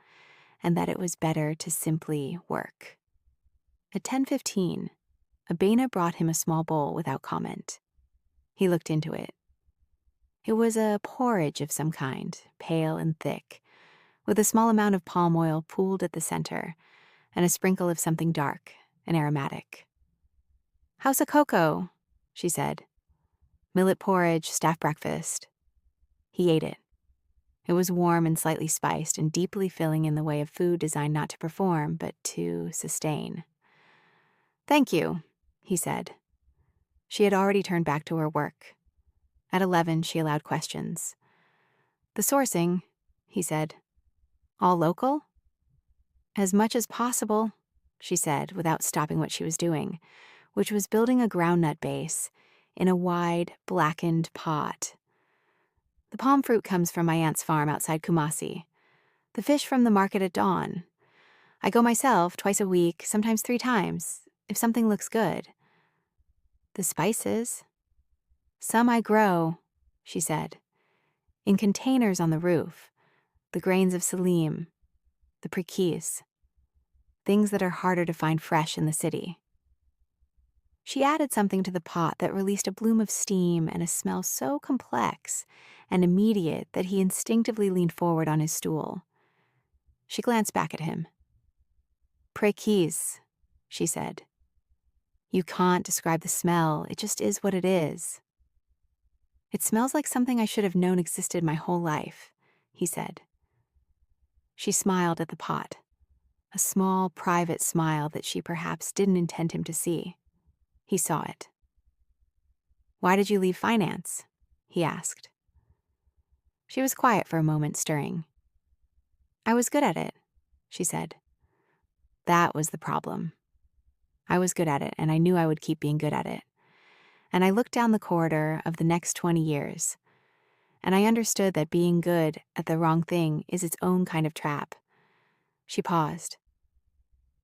and that it was better to simply work. At 10:15, Abena brought him a small bowl without comment. He looked into it. It was a porridge of some kind, pale and thick, with a small amount of palm oil pooled at the center, and a sprinkle of something dark and aromatic. "How's a cocoa?" she said. "Millet porridge, staff breakfast." He ate it. It was warm and slightly spiced and deeply filling in the way of food designed not to perform, but to sustain. "Thank you," he said. She had already turned back to her work. At 11, she allowed questions. "The sourcing," he said. "All local?" "As much as possible," she said, without stopping what she was doing, which was building a groundnut base in a wide, blackened pot. "The palm fruit comes from my aunt's farm outside Kumasi. The fish from the market at dawn. I go myself twice a week, sometimes 3 times, if something looks good." "The spices?" "Some I grow," she said, "in containers on the roof. The grains of Salim, the prikis, things that are harder to find fresh in the city." She added something to the pot that released a bloom of steam and a smell so complex and immediate that he instinctively leaned forward on his stool. She glanced back at him. Préquise, she said. You can't describe the smell, it just is what it is. It smells like something I should have known existed my whole life, he said. She smiled at the pot, a small, private smile that she perhaps didn't intend him to see. He saw it. Why did you leave finance? He asked. She was quiet for a moment, stirring. I was good at it, she said. That was the problem. I was good at it, and I knew I would keep being good at it. And I looked down the corridor of the next 20 years, and I understood that being good at the wrong thing is its own kind of trap. She paused.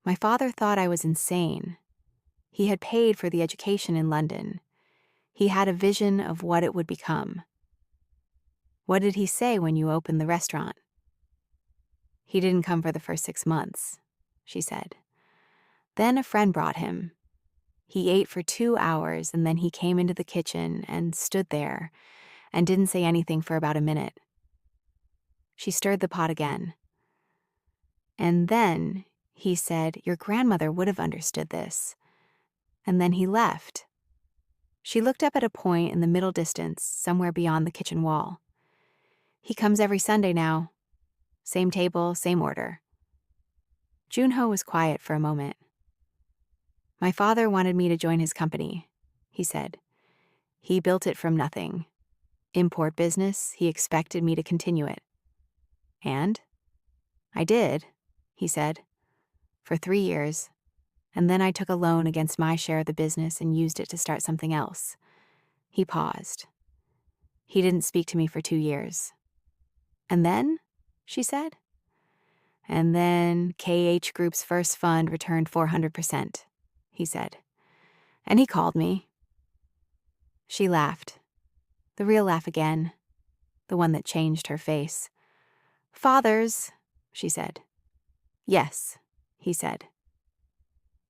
My father thought I was insane. He had paid for the education in London. He had a vision of what it would become. What did he say when you opened the restaurant? He didn't come for the first 6 months, she said. Then a friend brought him. He ate for 2 hours, and then he came into the kitchen and stood there and didn't say anything for about a minute. She stirred the pot again. And then he said, your grandmother would have understood this. And then he left. She looked up at a point in the middle distance, somewhere beyond the kitchen wall. He comes every Sunday now. Same table, same order. Junho was quiet for a moment. My father wanted me to join his company, he said. He built it from nothing. Import business, he expected me to continue it. And? I did, he said, for 3 years. And then I took a loan against my share of the business and used it to start something else. He paused. He didn't speak to me for 2 years. And then? She said. And then KH Group's first fund returned 400%, he said. And he called me. She laughed. The real laugh again. The one that changed her face. Fathers, she said. Yes, he said.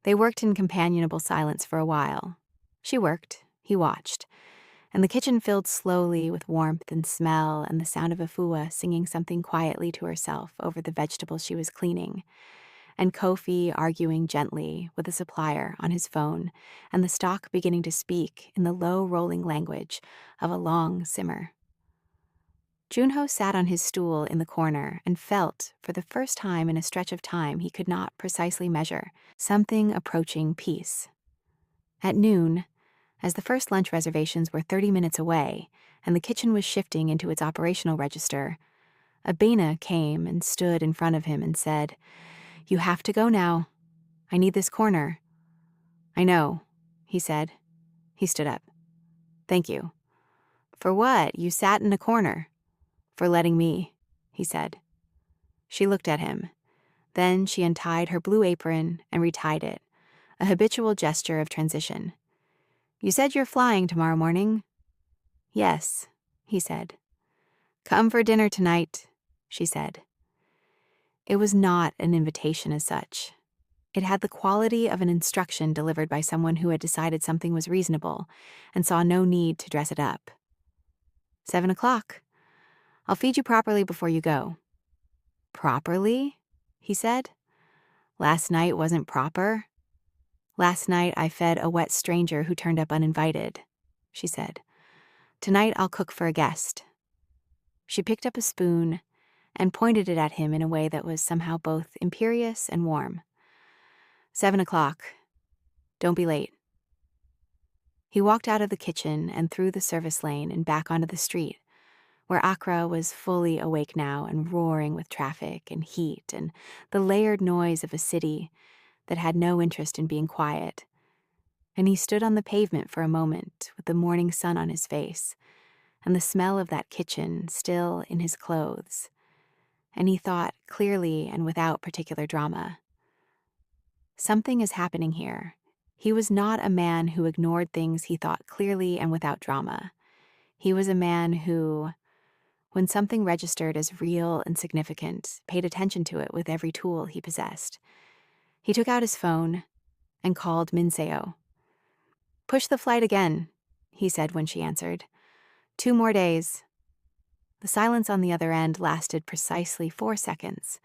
They worked in companionable silence for a while. She worked, he watched, and the kitchen filled slowly with warmth and smell and the sound of Afua singing something quietly to herself over the vegetables she was cleaning, and Kofi arguing gently with a supplier on his phone, and the stock beginning to speak in the low rolling language of a long simmer. Junho sat on his stool in the corner and felt, for the first time in a stretch of time he could not precisely measure, something approaching peace. At noon, as the first lunch reservations were 30 minutes away and the kitchen was shifting into its operational register, Abena came and stood in front of him and said, You have to go now. I need this corner. I know, he said. He stood up. Thank you. For what? You sat in a corner. For letting me, he said. She looked at him. Then she untied her blue apron and retied it, a habitual gesture of transition. You said you're flying tomorrow morning? Yes, he said. Come for dinner tonight, she said. It was not an invitation as such. It had the quality of an instruction delivered by someone who had decided something was reasonable and saw no need to dress it up. 7 o'clock. I'll feed you properly before you go. Properly? He said. Last night wasn't proper. Last night I fed a wet stranger who turned up uninvited, she said. Tonight I'll cook for a guest. She picked up a spoon and pointed it at him in a way that was somehow both imperious and warm. 7 o'clock. Don't be late. He walked out of the kitchen and through the service lane and back onto the street, where Accra was fully awake now and roaring with traffic and heat and the layered noise of a city that had no interest in being quiet. And he stood on the pavement for a moment with the morning sun on his face and the smell of that kitchen still in his clothes. And he thought clearly and without particular drama. Something is happening here. He was not a man who ignored things he thought clearly and without drama. He was a man who, when something registered as real and significant, paid attention to it with every tool he possessed. He took out his phone and called Minseo. Push the flight again, he said when she answered. 2 more days. The silence on the other end lasted precisely 4 seconds,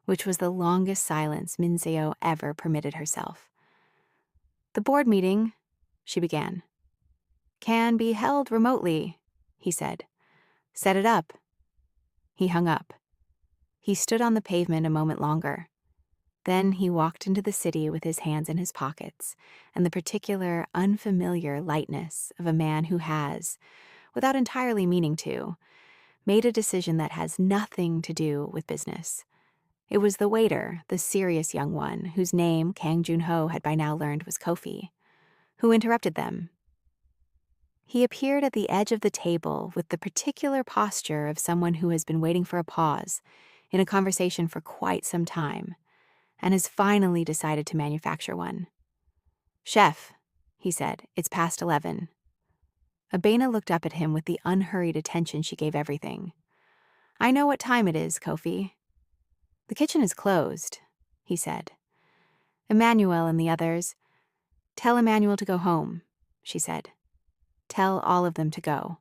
which was the longest silence Minseo ever permitted herself. The board meeting, she began, can be held remotely, he said. Set it up. He hung up. He stood on the pavement a moment longer. Then he walked into the city with his hands in his pockets and the particular unfamiliar lightness of a man who has, without entirely meaning to, made a decision that has nothing to do with business. It was the waiter, the serious young one, whose name Kang Jun-ho had by now learned was Kofi, who interrupted them. He appeared at the edge of the table with the particular posture of someone who has been waiting for a pause in a conversation for quite some time and has finally decided to manufacture one. Chef, he said, it's past 11. Abena looked up at him with the unhurried attention she gave everything. I know what time it is, Kofi. The kitchen is closed, he said. Emmanuel and the others. Tell Emmanuel to go home, she said. Tell all of them to go.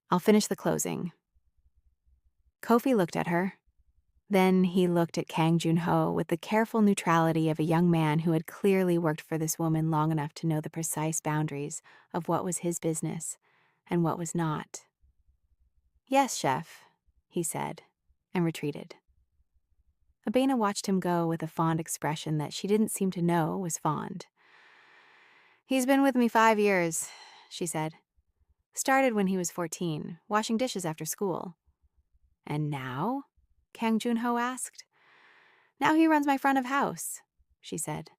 I'll finish the closing. Kofi looked at her. Then he looked at Kang Jun-ho with the careful neutrality of a young man who had clearly worked for this woman long enough to know the precise boundaries of what was his business and what was not. Yes, chef, he said, and retreated. Abena watched him go with a fond expression that she didn't seem to know was fond. He's been with me 5 years, she said. Started when he was 14, washing dishes after school. And now? Kang Jun-ho asked. Now he runs my front of house, she said.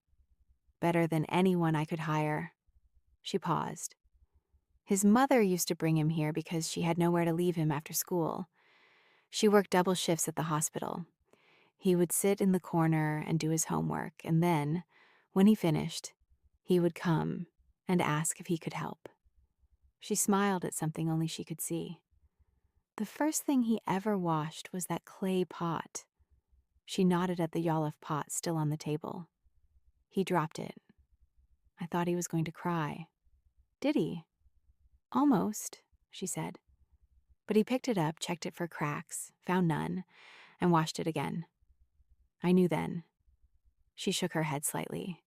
Better than anyone I could hire. She paused. His mother used to bring him here because she had nowhere to leave him after school. She worked double shifts at the hospital. He would sit in the corner and do his homework, and then, when he finished, he would come and ask if he could help. She smiled at something only she could see. The first thing he ever washed was that clay pot. She nodded at the Yolof pot still on the table. He dropped it. I thought he was going to cry. Did he? Almost, she said. But he picked it up, checked it for cracks, found none, and washed it again. I knew then. She shook her head slightly.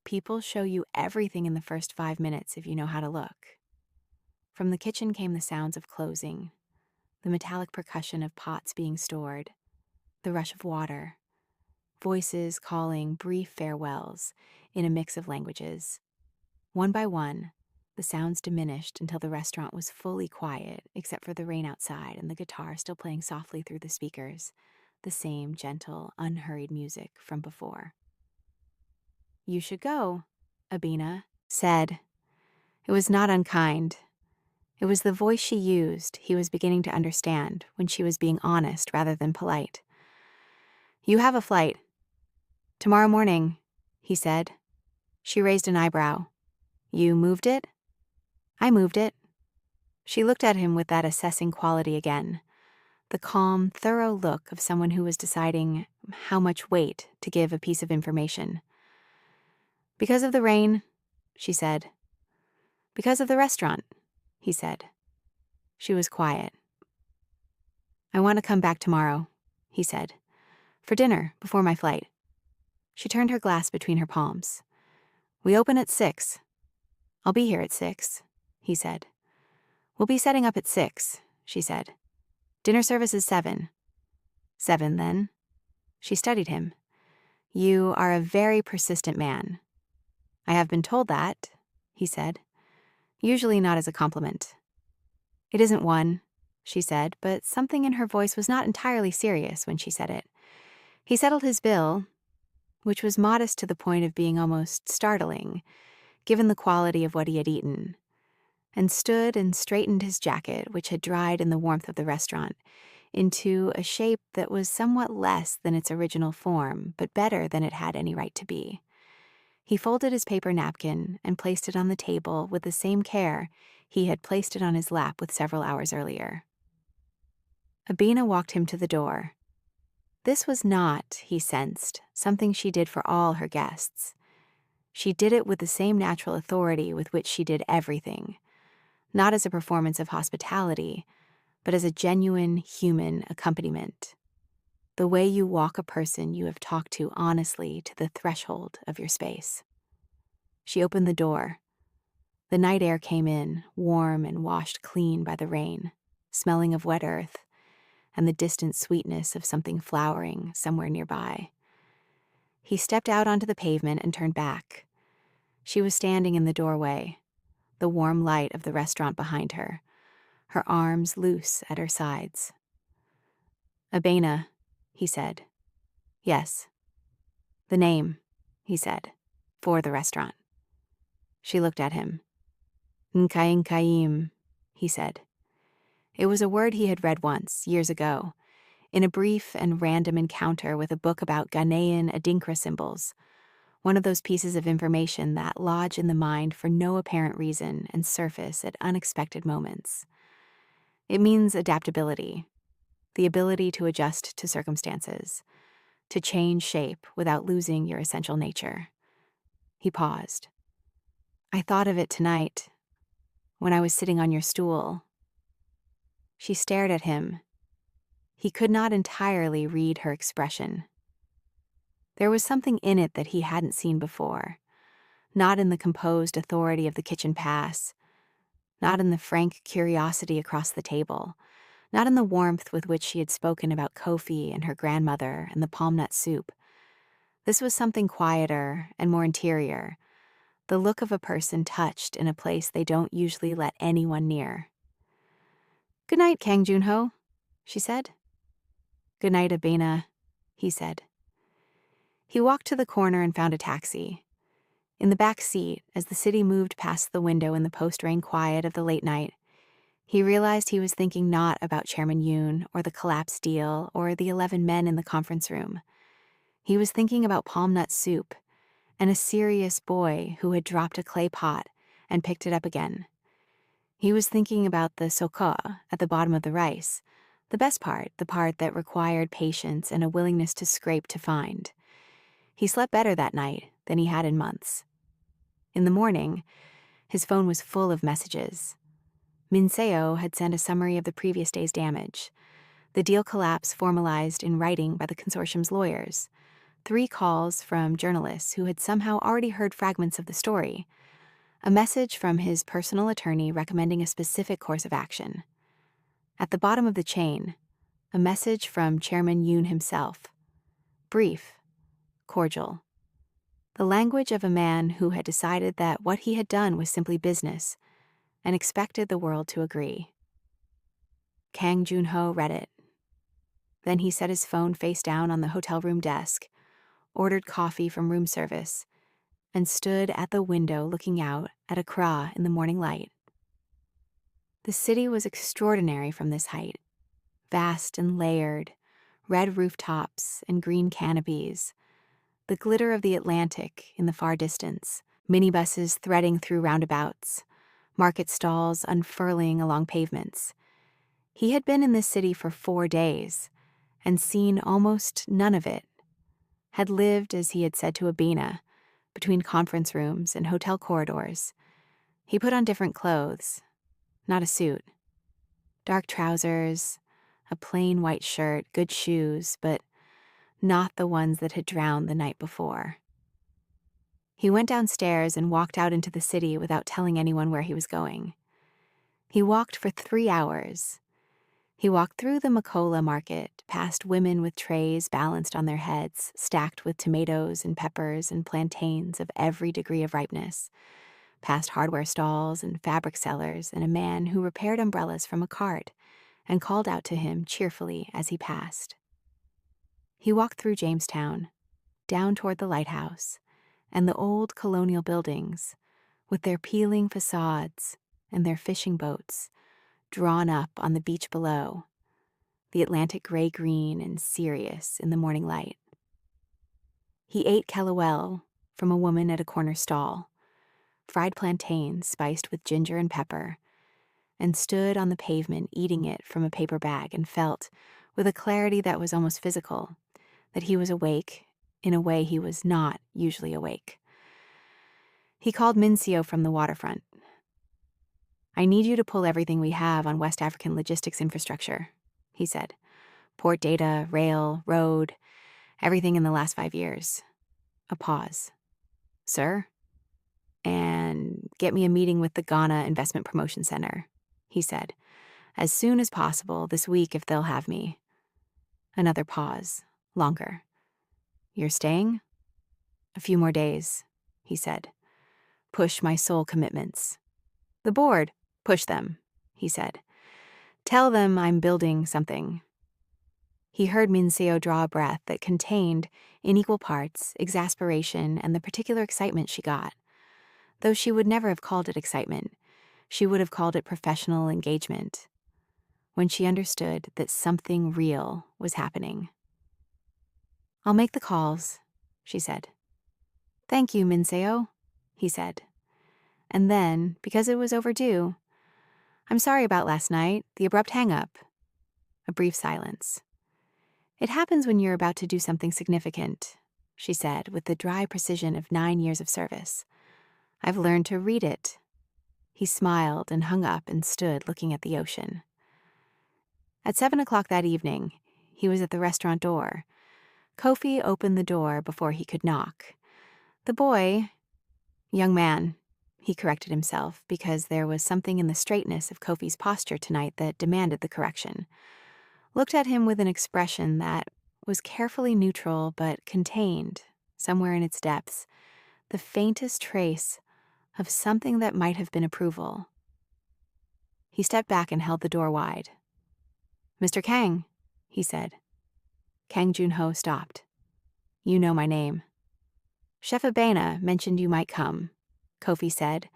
People show you everything in the first 5 minutes if you know how to look. From the kitchen came the sounds of closing, the metallic percussion of pots being stored, the rush of water, voices calling brief farewells in a mix of languages. One by one, the sounds diminished until the restaurant was fully quiet except for the rain outside and the guitar still playing softly through the speakers, the same gentle, unhurried music from before. You should go, Abena said. It was not unkind. It was the voice she used he was beginning to understand when she was being honest rather than polite. You have a flight. Tomorrow morning, he said. She raised an eyebrow. You moved it? I moved it. She looked at him with that assessing quality again, the calm, thorough look of someone who was deciding how much weight to give a piece of information. Because of the rain, she said. Because of the restaurant, he said. She was quiet. I want to come back tomorrow, he said, for dinner before my flight. She turned her glass between her palms. We open at 6. I'll be here at 6, he said. We'll be setting up at 6, she said. Dinner service is 7. 7, then. She studied him. You are a very persistent man. I have been told that, he said. Usually not as a compliment. It isn't one, she said, but something in her voice was not entirely serious when she said it. He settled his bill, which was modest to the point of being almost startling, given the quality of what he had eaten, and stood and straightened his jacket, which had dried in the warmth of the restaurant, into a shape that was somewhat less than its original form, but better than it had any right to be. He folded his paper napkin and placed it on the table with the same care he had placed it on his lap with several hours earlier. Abena walked him to the door. This was not, he sensed, something she did for all her guests. She did it with the same natural authority with which she did everything, not as a performance of hospitality, but as a genuine human accompaniment. The way you walk a person you have talked to honestly to the threshold of your space. She opened the door. The night air came in, warm and washed clean by the rain, smelling of wet earth and the distant sweetness of something flowering somewhere nearby. He stepped out onto the pavement and turned back. She was standing in the doorway, the warm light of the restaurant behind her, her arms loose at her sides. "Abena," he said. "Yes." "The name," he said, "for the restaurant." She looked at him. "Nkayim," he said. It was a word he had read once, years ago, in a brief and random encounter with a book about Ghanaian Adinkra symbols, one of those pieces of information that lodge in the mind for no apparent reason and surface at unexpected moments. It means adaptability, the ability to adjust to circumstances, to change shape without losing your essential nature. He paused. "I thought of it tonight, when I was sitting on your stool." She stared at him. He could not entirely read her expression. There was something in it that he hadn't seen before, not in the composed authority of the kitchen pass, not in the frank curiosity across the table, not in the warmth with which she had spoken about Kofi and her grandmother and the palm nut soup. This was something quieter and more interior, the look of a person touched in a place they don't usually let anyone near. "Good night, Kang Junho," she said. "Good night, Abena," he said. He walked to the corner and found a taxi. In the back seat, as the city moved past the window in the post-rain quiet of the late night, he realized he was thinking not about Chairman Yoon or the collapsed deal or the 11 men in the conference room. He was thinking about palm nut soup and a serious boy who had dropped a clay pot and picked it up again. He was thinking about the soka at the bottom of the rice, the best part, the part that required patience and a willingness to scrape to find. He slept better that night than he had in months. In the morning, his phone was full of messages. Minseo had sent a summary of the previous day's damage. The deal collapse formalized in writing by the consortium's lawyers. 3 calls from journalists who had somehow already heard fragments of the story. A message from his personal attorney recommending a specific course of action. At the bottom of the chain, a message from Chairman Yoon himself. Brief, cordial. The language of a man who had decided that what he had done was simply business and expected the world to agree. Kang Junho read it. Then he set his phone face down on the hotel room desk, ordered coffee from room service, and stood at the window looking out at Accra in the morning light. The city was extraordinary from this height, vast and layered, red rooftops and green canopies, the glitter of the Atlantic in the far distance, minibuses threading through roundabouts, market stalls unfurling along pavements. He had been in this city for 4 days and seen almost none of it, had lived, as he had said to Abena, between conference rooms and hotel corridors. He put on different clothes, not a suit. Dark trousers, a plain white shirt, good shoes, but not the ones that had drowned the night before. He went downstairs and walked out into the city without telling anyone where he was going. He walked for 3 hours. He walked through the Makola market, past women with trays balanced on their heads, stacked with tomatoes and peppers and plantains of every degree of ripeness, past hardware stalls and fabric sellers and a man who repaired umbrellas from a cart and called out to him cheerfully as he passed. He walked through Jamestown, down toward the lighthouse, and the old colonial buildings, with their peeling facades and their fishing boats, drawn up on the beach below, the Atlantic gray-green and serious in the morning light. He ate kelawel from a woman at a corner stall, fried plantains spiced with ginger and pepper, and stood on the pavement eating it from a paper bag and felt, with a clarity that was almost physical, that he was awake in a way he was not usually awake. He called Minseo from the waterfront. "I need you to pull everything we have on West African logistics infrastructure," he said. "Port data, rail, road, everything in the last 5 years." A pause. "Sir?" "And get me a meeting with the Ghana Investment Promotion Center," he said. "As soon as possible, this week if they'll have me." Another pause. Longer. "You're staying?" "A few more days," he said. "Push my soul commitments." "The board, push them," he said. "Tell them I'm building something." He heard Minseo draw a breath that contained, in equal parts, exasperation and the particular excitement she got. Though she would never have called it excitement, she would have called it professional engagement, when she understood that something real was happening. "I'll make the calls," she said. "Thank you, Minseo," he said. And then, because it was overdue, "I'm sorry about last night, the abrupt hang-up." A brief silence. "It happens when you're about to do something significant," she said with the dry precision of 9 years of service. "I've learned to read it." He smiled and hung up and stood looking at the ocean. At 7 o'clock that evening, he was at the restaurant door. Kofi opened the door before he could knock. The boy, young man, he corrected himself because there was something in the straightness of Kofi's posture tonight that demanded the correction, looked at him with an expression that was carefully neutral but contained, somewhere in its depths, the faintest trace of something that might have been approval. He stepped back and held the door wide. "Mr. Kang," he said. Kang Junho stopped. "You know my name." "Chef Abena mentioned you might come," Kofi said,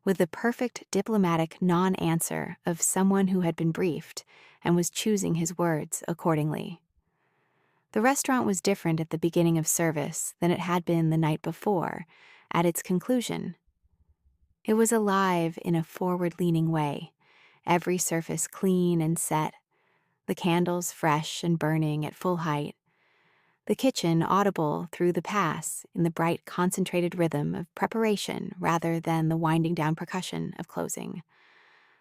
with the perfect diplomatic non-answer of someone who had been briefed and was choosing his words accordingly. The restaurant was different at the beginning of service than it had been the night before, at its conclusion. It was alive in a forward-leaning way, every surface clean and set, the candles fresh and burning at full height, the kitchen audible through the pass in the bright concentrated rhythm of preparation rather than the winding down percussion of closing.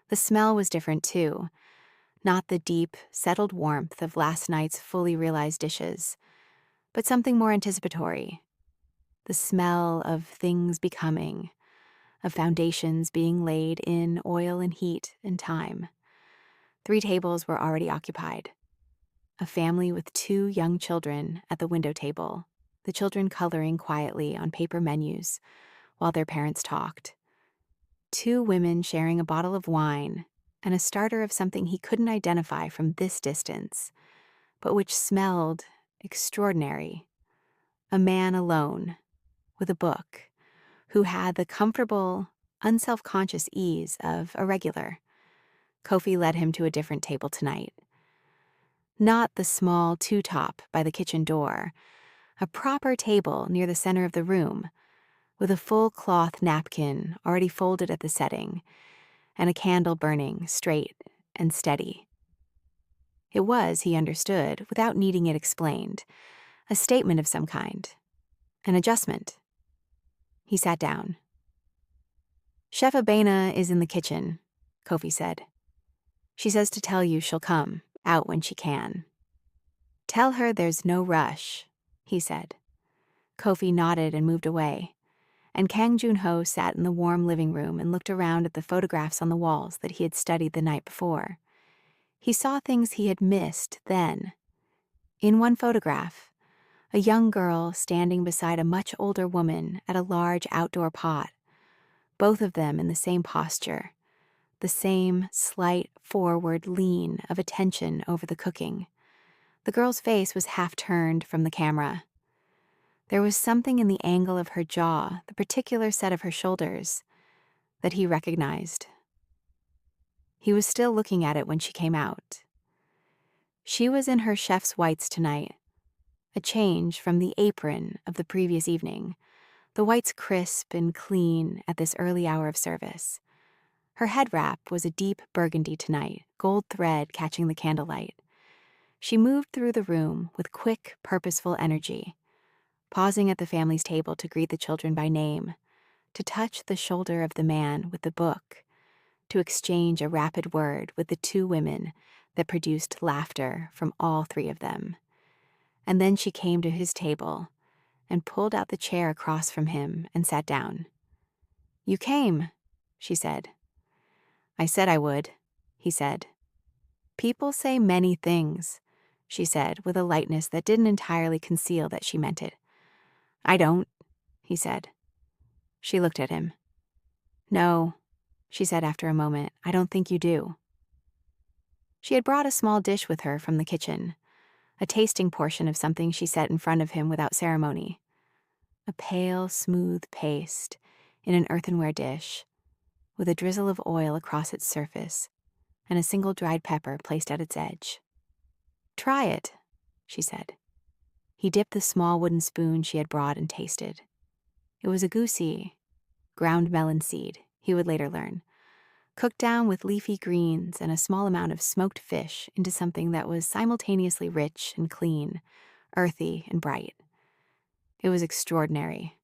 The smell was different too, not the deep, settled warmth of last night's fully realized dishes, but something more anticipatory. The smell of things becoming, of foundations being laid in oil and heat and time. 3 tables were already occupied. A family with 2 young children at the window table, the children coloring quietly on paper menus while their parents talked. 2 women sharing a bottle of wine and a starter of something he couldn't identify from this distance, but which smelled extraordinary. A man alone, with a book, who had the comfortable, unself-conscious ease of a regular. Kofi led him to a different table tonight. Not the small two-top by the kitchen door, a proper table near the center of the room, with a full cloth napkin already folded at the setting, and a candle burning straight and steady. It was, he understood, without needing it explained, a statement of some kind, an adjustment. He sat down. "Chef Abena is in the kitchen," Kofi said. "She says to tell you she'll come, out when she can." "Tell her there's no rush," he said. Kofi nodded and moved away, and Kang Junho sat in the warm living room and looked around at the photographs on the walls that he had studied the night before. He saw things he had missed then. In one photograph, a young girl standing beside a much older woman at a large outdoor pot, both of them in the same posture, the same slight forward lean of attention over the cooking. The girl's face was half turned from the camera. There was something in the angle of her jaw, the particular set of her shoulders, that he recognized. He was still looking at it when she came out. She was in her chef's whites tonight, a change from the apron of the previous evening, the whites crisp and clean at this early hour of service. Her head wrap was a deep burgundy tonight, gold thread catching the candlelight. She moved through the room with quick, purposeful energy, pausing at the family's table to greet the children by name, to touch the shoulder of the man with the book, to exchange a rapid word with the two women that produced laughter from all three of them. And then she came to his table and pulled out the chair across from him and sat down. "You came," she said. "I said I would," he said. "People say many things," she said with a lightness that didn't entirely conceal that she meant it. "I don't," he said. She looked at him. "No," she said after a moment, "I don't think you do." She had brought a small dish with her from the kitchen, a tasting portion of something she set in front of him without ceremony. A pale, smooth paste in an earthenware dish, with a drizzle of oil across its surface and a single dried pepper placed at its edge. "Try it," she said. He dipped the small wooden spoon she had brought and tasted. It was a goosey, ground melon seed, he would later learn, cooked down with leafy greens and a small amount of smoked fish into something that was simultaneously rich and clean, earthy and bright. It was extraordinary.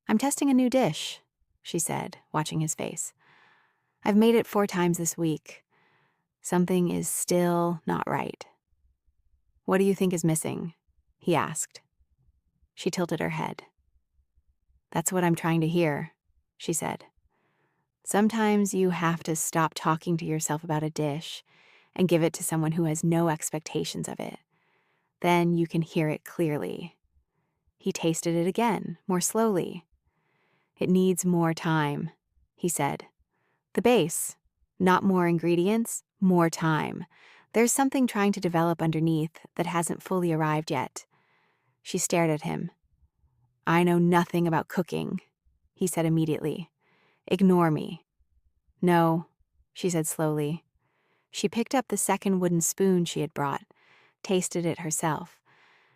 "I'm testing a new dish," she said, watching his face. "I've made it 4 times this week. Something is still not right." "What do you think is missing?" he asked. She tilted her head. "That's what I'm trying to hear," she said. "Sometimes you have to stop talking to yourself about a dish and give it to someone who has no expectations of it. Then you can hear it clearly." He tasted it again, more slowly. "It needs more time," he said. "The base, not more ingredients, more time. There's something trying to develop underneath that hasn't fully arrived yet." She stared at him. "I know nothing about cooking," he said immediately. "Ignore me." "No," she said slowly. She picked up the second wooden spoon she had brought, tasted it herself,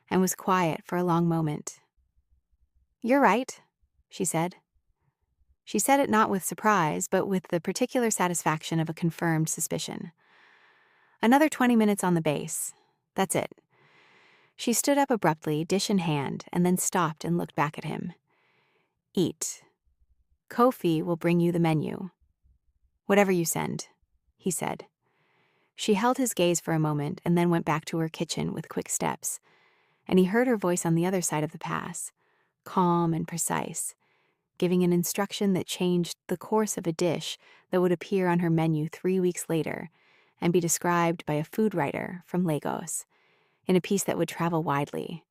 and was quiet for a long moment. "You're right," she said. She said it not with surprise, but with the particular satisfaction of a confirmed suspicion. "Another 20 minutes on the base. That's it." She stood up abruptly, dish in hand, and then stopped and looked back at him. "Eat. Kofi will bring you the menu." "Whatever you send," he said. She held his gaze for a moment and then went back to her kitchen with quick steps, and he heard her voice on the other side of the pass, calm and precise, giving an instruction that changed the course of a dish that would appear on her menu 3 weeks later and be described by a food writer from Lagos in a piece that would travel widely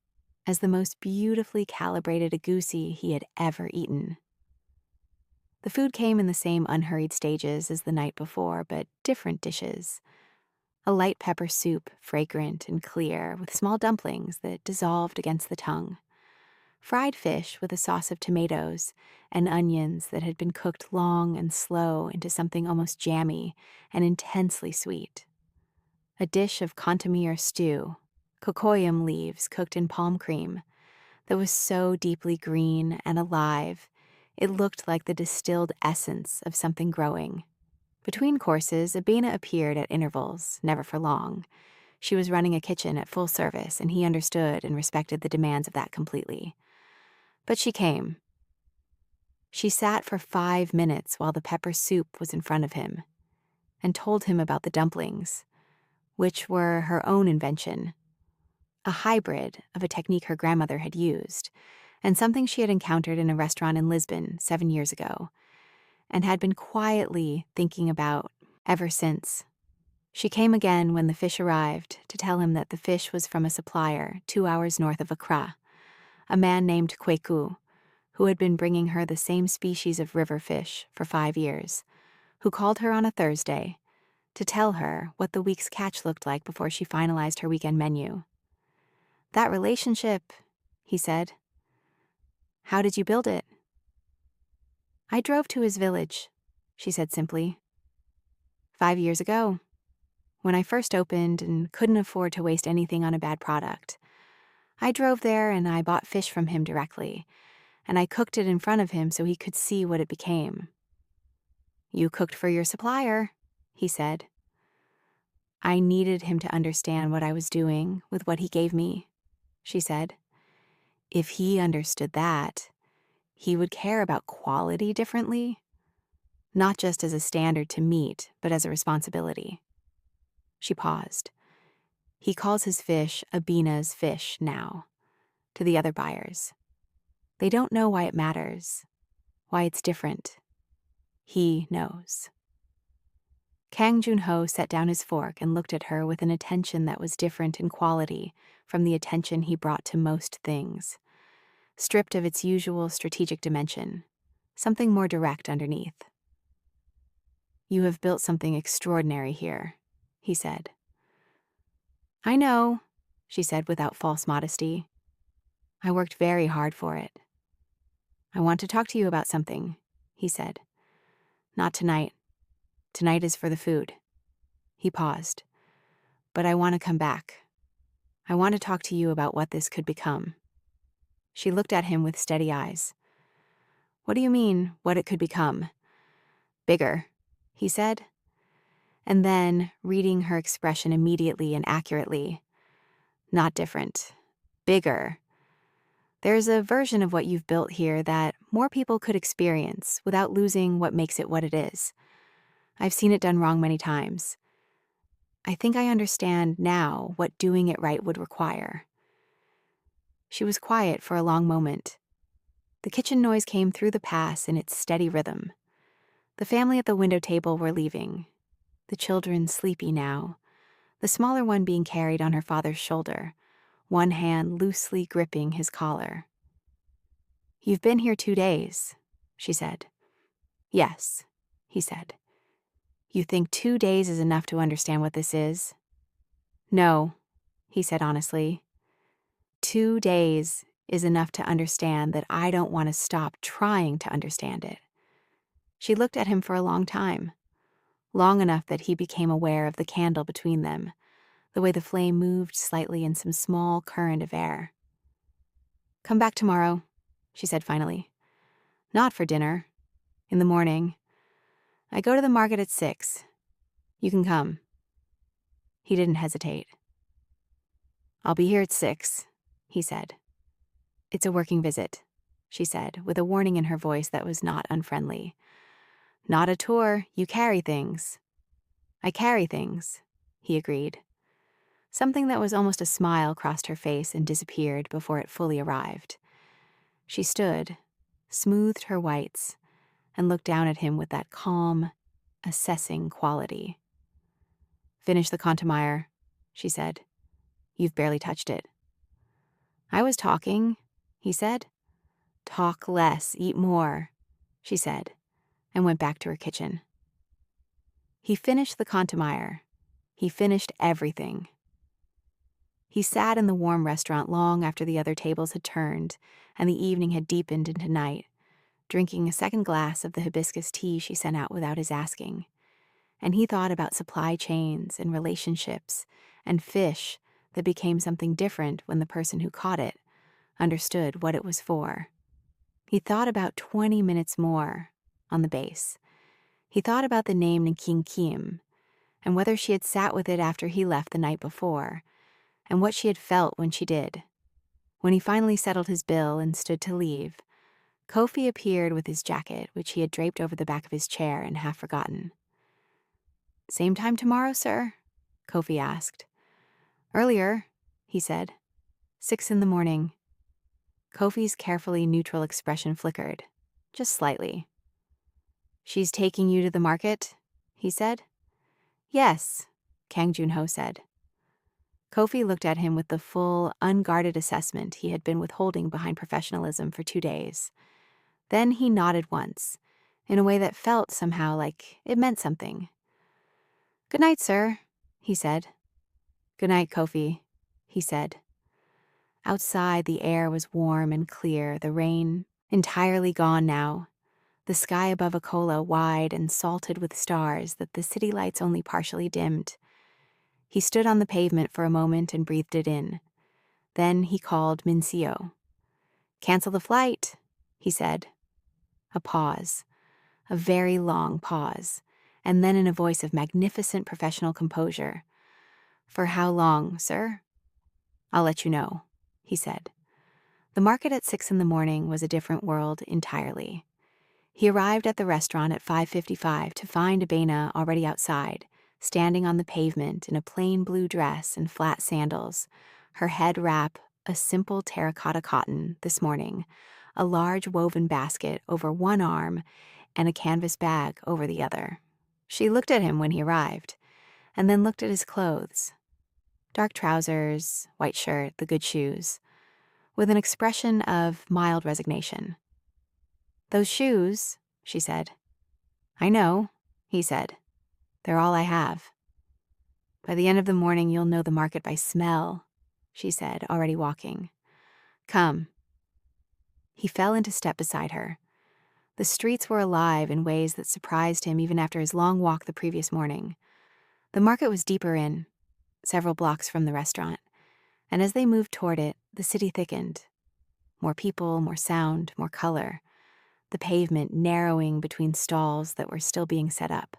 as the most beautifully calibrated agouti he had ever eaten. The food came in the same unhurried stages as the night before, but different dishes. A light pepper soup, fragrant and clear, with small dumplings that dissolved against the tongue. Fried fish with a sauce of tomatoes and onions that had been cooked long and slow into something almost jammy and intensely sweet. A dish of contomere stew, cocoyam leaves cooked in palm cream, that was so deeply green and alive, it looked like the distilled essence of something growing. Between courses, Abena appeared at intervals, never for long. She was running a kitchen at full service, and he understood and respected the demands of that completely. But she came. She sat for 5 minutes while the pepper soup was in front of him, and told him about the dumplings, which were her own invention, a hybrid of a technique her grandmother had used, and something she had encountered in a restaurant in Lisbon 7 years ago, and had been quietly thinking about ever since. She came again when the fish arrived to tell him that the fish was from a supplier 2 hours north of Accra, a man named Kweku, who had been bringing her the same species of river fish for 5 years, who called her on a Thursday to tell her what the week's catch looked like before she finalized her weekend menu. "That relationship," he said. "How did you build it?" "I drove to his village," she said simply. 5 years ago, when I first opened and couldn't afford to waste anything on a bad product. I drove there and I bought fish from him directly, and I cooked it in front of him so he could see what it became." "You cooked for your supplier," he said. "I needed him to understand what I was doing with what he gave me," she said. "If he understood that, he would care about quality differently, not just as a standard to meet, but as a responsibility. She paused. He calls his fish Abena's fish now, to the other buyers. They don't know why it matters, why it's different. He knows. Kang Jun-ho set down his fork and looked at her with an attention that was different in quality from the attention he brought to most things, stripped of its usual strategic dimension, something more direct underneath. "You have built something extraordinary here," he said. "I know," she said without false modesty. "I worked very hard for it." "I want to talk to you about something," he said. "Not tonight. Tonight is for the food." He paused. "But I want to come back. I want to talk to you about what this could become." She looked at him with steady eyes. "What do you mean, what it could become?" "Bigger," he said. And then, reading her expression immediately and accurately, "Not different. Bigger. There's a version of what you've built here that more people could experience without losing what makes it what it is. I've seen it done wrong many times. I think I understand now what doing it right would require." She was quiet for a long moment. The kitchen noise came through the pass in its steady rhythm. The family at the window table were leaving, the children sleepy now, the smaller one being carried on her father's shoulder, one hand loosely gripping his collar. "You've been here 2 days," she said. "Yes," he said. "You think 2 days is enough to understand what this is?" "No," he said honestly. 2 days is enough to understand that I don't want to stop trying to understand it." She looked at him for a long time, long enough that he became aware of the candle between them, the way the flame moved slightly in some small current of air. "Come back tomorrow," she said finally. "Not for dinner. In the morning. I go to the market at 6. You can come." He didn't hesitate. "I'll be here at 6, he said. "It's a working visit," she said, with a warning in her voice that was not unfriendly. "Not a tour. You carry things." "I carry things," he agreed. Something that was almost a smile crossed her face and disappeared before it fully arrived. She stood, smoothed her whites, and looked down at him with that calm, assessing quality. "Finish the Contamire," she said. "You've barely touched it." "I was talking," he said. "Talk less, eat more," she said, and went back to her kitchen. He finished the Contamire. He finished everything. He sat in the warm restaurant long after the other tables had turned and the evening had deepened into night, drinking a second glass of the hibiscus tea she sent out without his asking. And he thought about supply chains and relationships and fish that became something different when the person who caught it understood what it was for. He thought about 20 minutes more on the base. He thought about the name Nking Kim and whether she had sat with it after he left the night before, and what she had felt when she did. When he finally settled his bill and stood to leave, Kofi appeared with his jacket, which he had draped over the back of his chair and half forgotten. "Same time tomorrow, sir?" Kofi asked. "Earlier," he said. 6 in the morning. Kofi's carefully neutral expression flickered, just slightly. "She's taking you to the market?" he said. "Yes," Kang Jun-ho said. Kofi looked at him with the full, unguarded assessment he had been withholding behind professionalism for 2 days. Then he nodded once, in a way that felt somehow like it meant something. "Good night, sir," he said. "Good night, Kofi," he said. Outside, the air was warm and clear, the rain entirely gone now, the sky above Akola wide and salted with stars that the city lights only partially dimmed. He stood on the pavement for a moment and breathed it in. Then he called Minseo. "Cancel the flight," he said. A pause, a very long pause, and then in a voice of magnificent professional composure. "For how long, sir?" "I'll let you know," he said. The market at 6 in the morning was a different world entirely. He arrived at the restaurant at 5:55 to find Abena already outside, standing on the pavement in a plain blue dress and flat sandals, her head wrap a simple terracotta cotton this morning, a large woven basket over one arm, and a canvas bag over the other. She looked at him when he arrived, and then looked at his clothes. Dark trousers, white shirt, the good shoes, with an expression of mild resignation. "Those shoes," she said. "I know," he said. "They're all I have." "By the end of the morning, you'll know the market by smell," she said, already walking. "Come." He fell into step beside her. The streets were alive in ways that surprised him even after his long walk the previous morning. The market was deeper in, several blocks from the restaurant, and as they moved toward it, the city thickened. More people, more sound, more color. The pavement narrowing between stalls that were still being set up,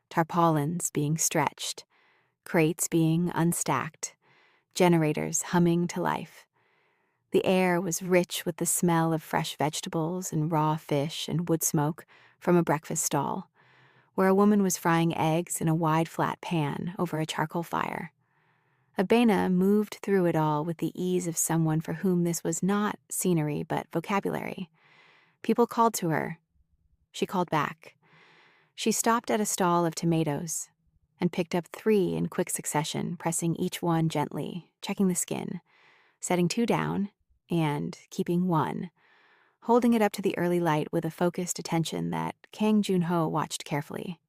tarpaulins being stretched, crates being unstacked, generators humming to life. The air was rich with the smell of fresh vegetables and raw fish and wood smoke from a breakfast stall, where a woman was frying eggs in a wide flat pan over a charcoal fire. Abena moved through it all with the ease of someone for whom this was not scenery but vocabulary. People called to her. She called back. She stopped at a stall of tomatoes and picked up 3 in quick succession, pressing each one gently, checking the skin, setting 2 down, and keeping 1, holding it up to the early light with a focused attention that Kang Junho watched carefully.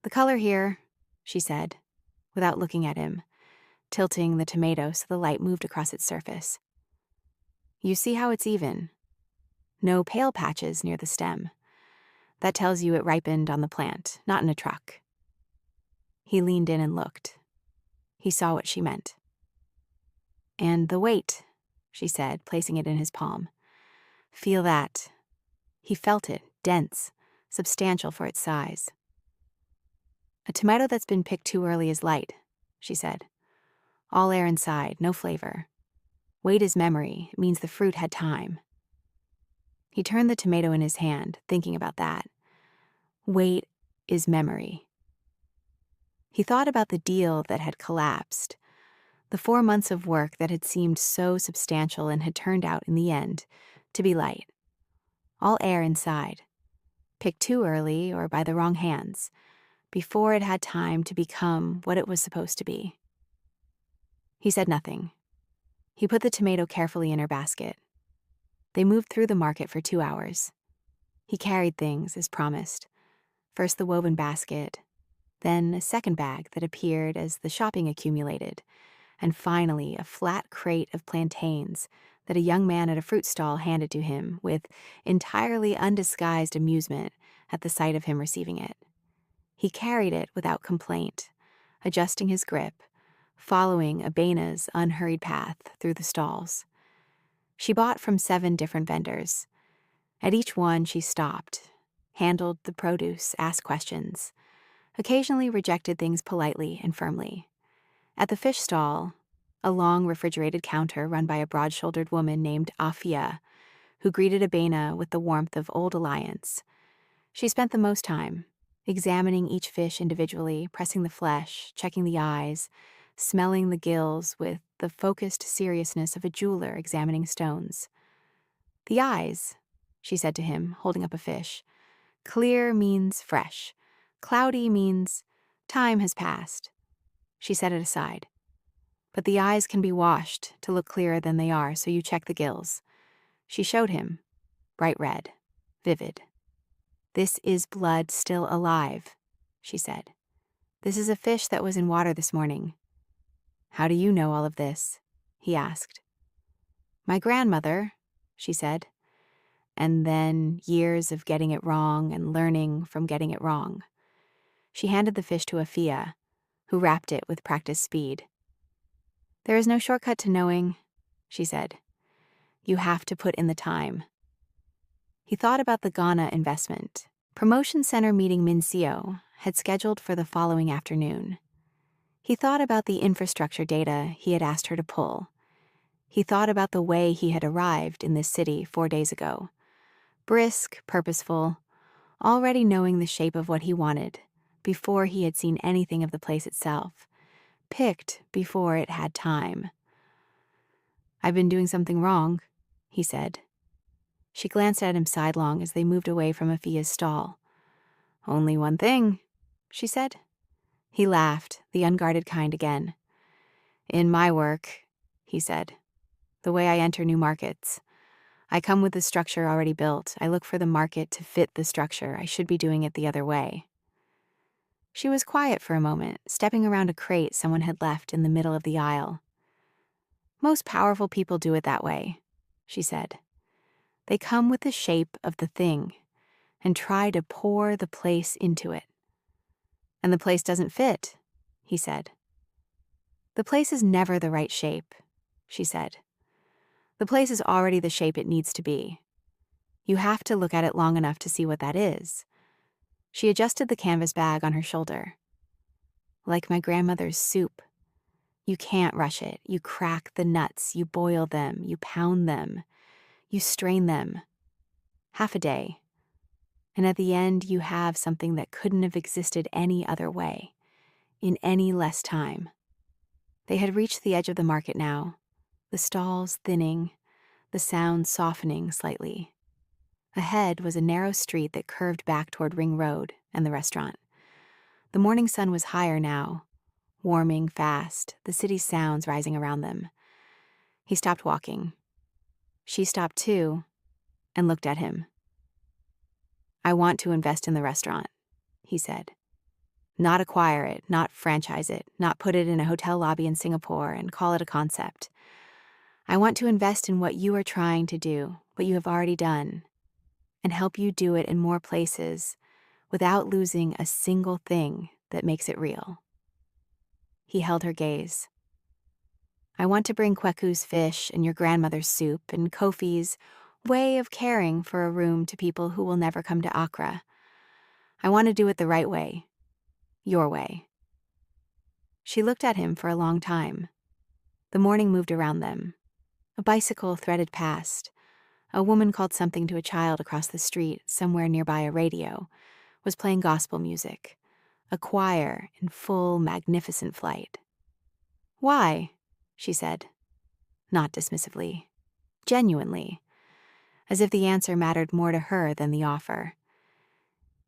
"The color here," she said, without looking at him, tilting the tomato so the light moved across its surface. "You see how it's even? No pale patches near the stem. That tells you it ripened on the plant, not in a truck." He leaned in and looked. He saw what she meant. "And the weight," she said, placing it in his palm. "Feel that." He felt it, dense, substantial for its size. "A tomato that's been picked too early is light," she said. "All air inside, no flavor. Weight is memory. It means the fruit had time." He turned the tomato in his hand, thinking about that. Weight is memory. He thought about the deal that had collapsed, the 4 months of work that had seemed so substantial and had turned out, in the end, to be light. All air inside. Picked too early or by the wrong hands, before it had time to become what it was supposed to be. He said nothing. He put the tomato carefully in her basket. They moved through the market for 2 hours. He carried things, as promised. First the woven basket, then a second bag that appeared as the shopping accumulated, and finally a flat crate of plantains that a young man at a fruit stall handed to him with entirely undisguised amusement at the sight of him receiving it. He carried it without complaint, adjusting his grip, following Abena's unhurried path through the stalls. She bought from 7 different vendors. At each one she stopped, handled the produce, asked questions, occasionally rejected things politely and firmly. At the fish stall, a long refrigerated counter run by a broad-shouldered woman named Afia, who greeted Abena with the warmth of old alliance. She spent the most time, examining each fish individually, pressing the flesh, checking the eyes, smelling the gills with the focused seriousness of a jeweler examining stones. "The eyes," she said to him, holding up a fish. "Clear means fresh. Cloudy means time has passed." She set it aside. "But the eyes can be washed to look clearer than they are, so you check the gills." She showed him. Bright red. Vivid. "This is blood still alive," she said. "This is a fish that was in water this morning." "How do you know all of this?" he asked. "My grandmother," she said. And then years of getting it wrong and learning from getting it wrong. She handed the fish to Afia, who wrapped it with practiced speed. "There is no shortcut to knowing," she said. "You have to put in the time." He thought about the Ghana investment. Promotion Center meeting Minseo had scheduled for the following afternoon. He thought about the infrastructure data he had asked her to pull. He thought about the way he had arrived in this city 4 days ago. Brisk, purposeful, already knowing the shape of what he wanted, before he had seen anything of the place itself, picked before it had time. "I've been doing something wrong," he said. She glanced at him sidelong as they moved away from Afia's stall. "Only one thing," she said. He laughed, the unguarded kind again. "In my work," he said, "the way I enter new markets, I come with the structure already built. I look for the market to fit the structure. I should be doing it the other way." She was quiet for a moment, stepping around a crate someone had left in the middle of the aisle. "Most powerful people do it that way," she said. "They come with the shape of the thing and try to pour the place into it. And the place doesn't fit," he said. "The place is never the right shape," she said. "The place is already the shape it needs to be. You have to look at it long enough to see what that is." She adjusted the canvas bag on her shoulder. "Like my grandmother's soup. You can't rush it. You crack the nuts, you boil them, you pound them, you strain them. Half a day. And at the end, you have something that couldn't have existed any other way, in any less time." They had reached the edge of the market now, the stalls thinning, the sound softening slightly. Ahead was a narrow street that curved back toward Ring Road and the restaurant. The morning sun was higher now, warming fast, the city's sounds rising around them. He stopped walking. She stopped too, and looked at him. "I want to invest in the restaurant," he said. "Not acquire it, not franchise it, not put it in a hotel lobby in Singapore and call it a concept. I want to invest in what you are trying to do, what you have already done, and help you do it in more places without losing a single thing that makes it real." He held her gaze. "I want to bring Kweku's fish and your grandmother's soup and Kofi's way of caring for a room to people who will never come to Accra. I want to do it the right way, your way." She looked at him for a long time. The morning moved around them. A bicycle threaded past. A woman called something to a child across the street, somewhere nearby a radio, was playing gospel music, a choir in full, magnificent flight. "Why?" she said, not dismissively, genuinely, as if the answer mattered more to her than the offer.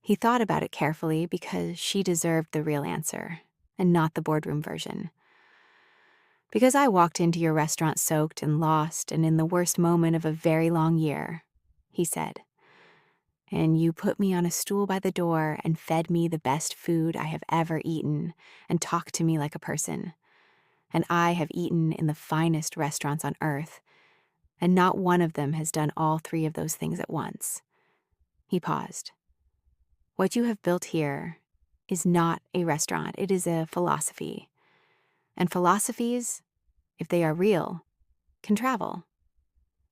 He thought about it carefully because she deserved the real answer, and not the boardroom version. "Because I walked into your restaurant soaked and lost and in the worst moment of a very long year," he said. "And you put me on a stool by the door and fed me the best food I have ever eaten and talked to me like a person. And I have eaten in the finest restaurants on earth, and not one of them has done all three of those things at once." He paused. "What you have built here is not a restaurant. It is a philosophy. And philosophies, if they are real, can travel."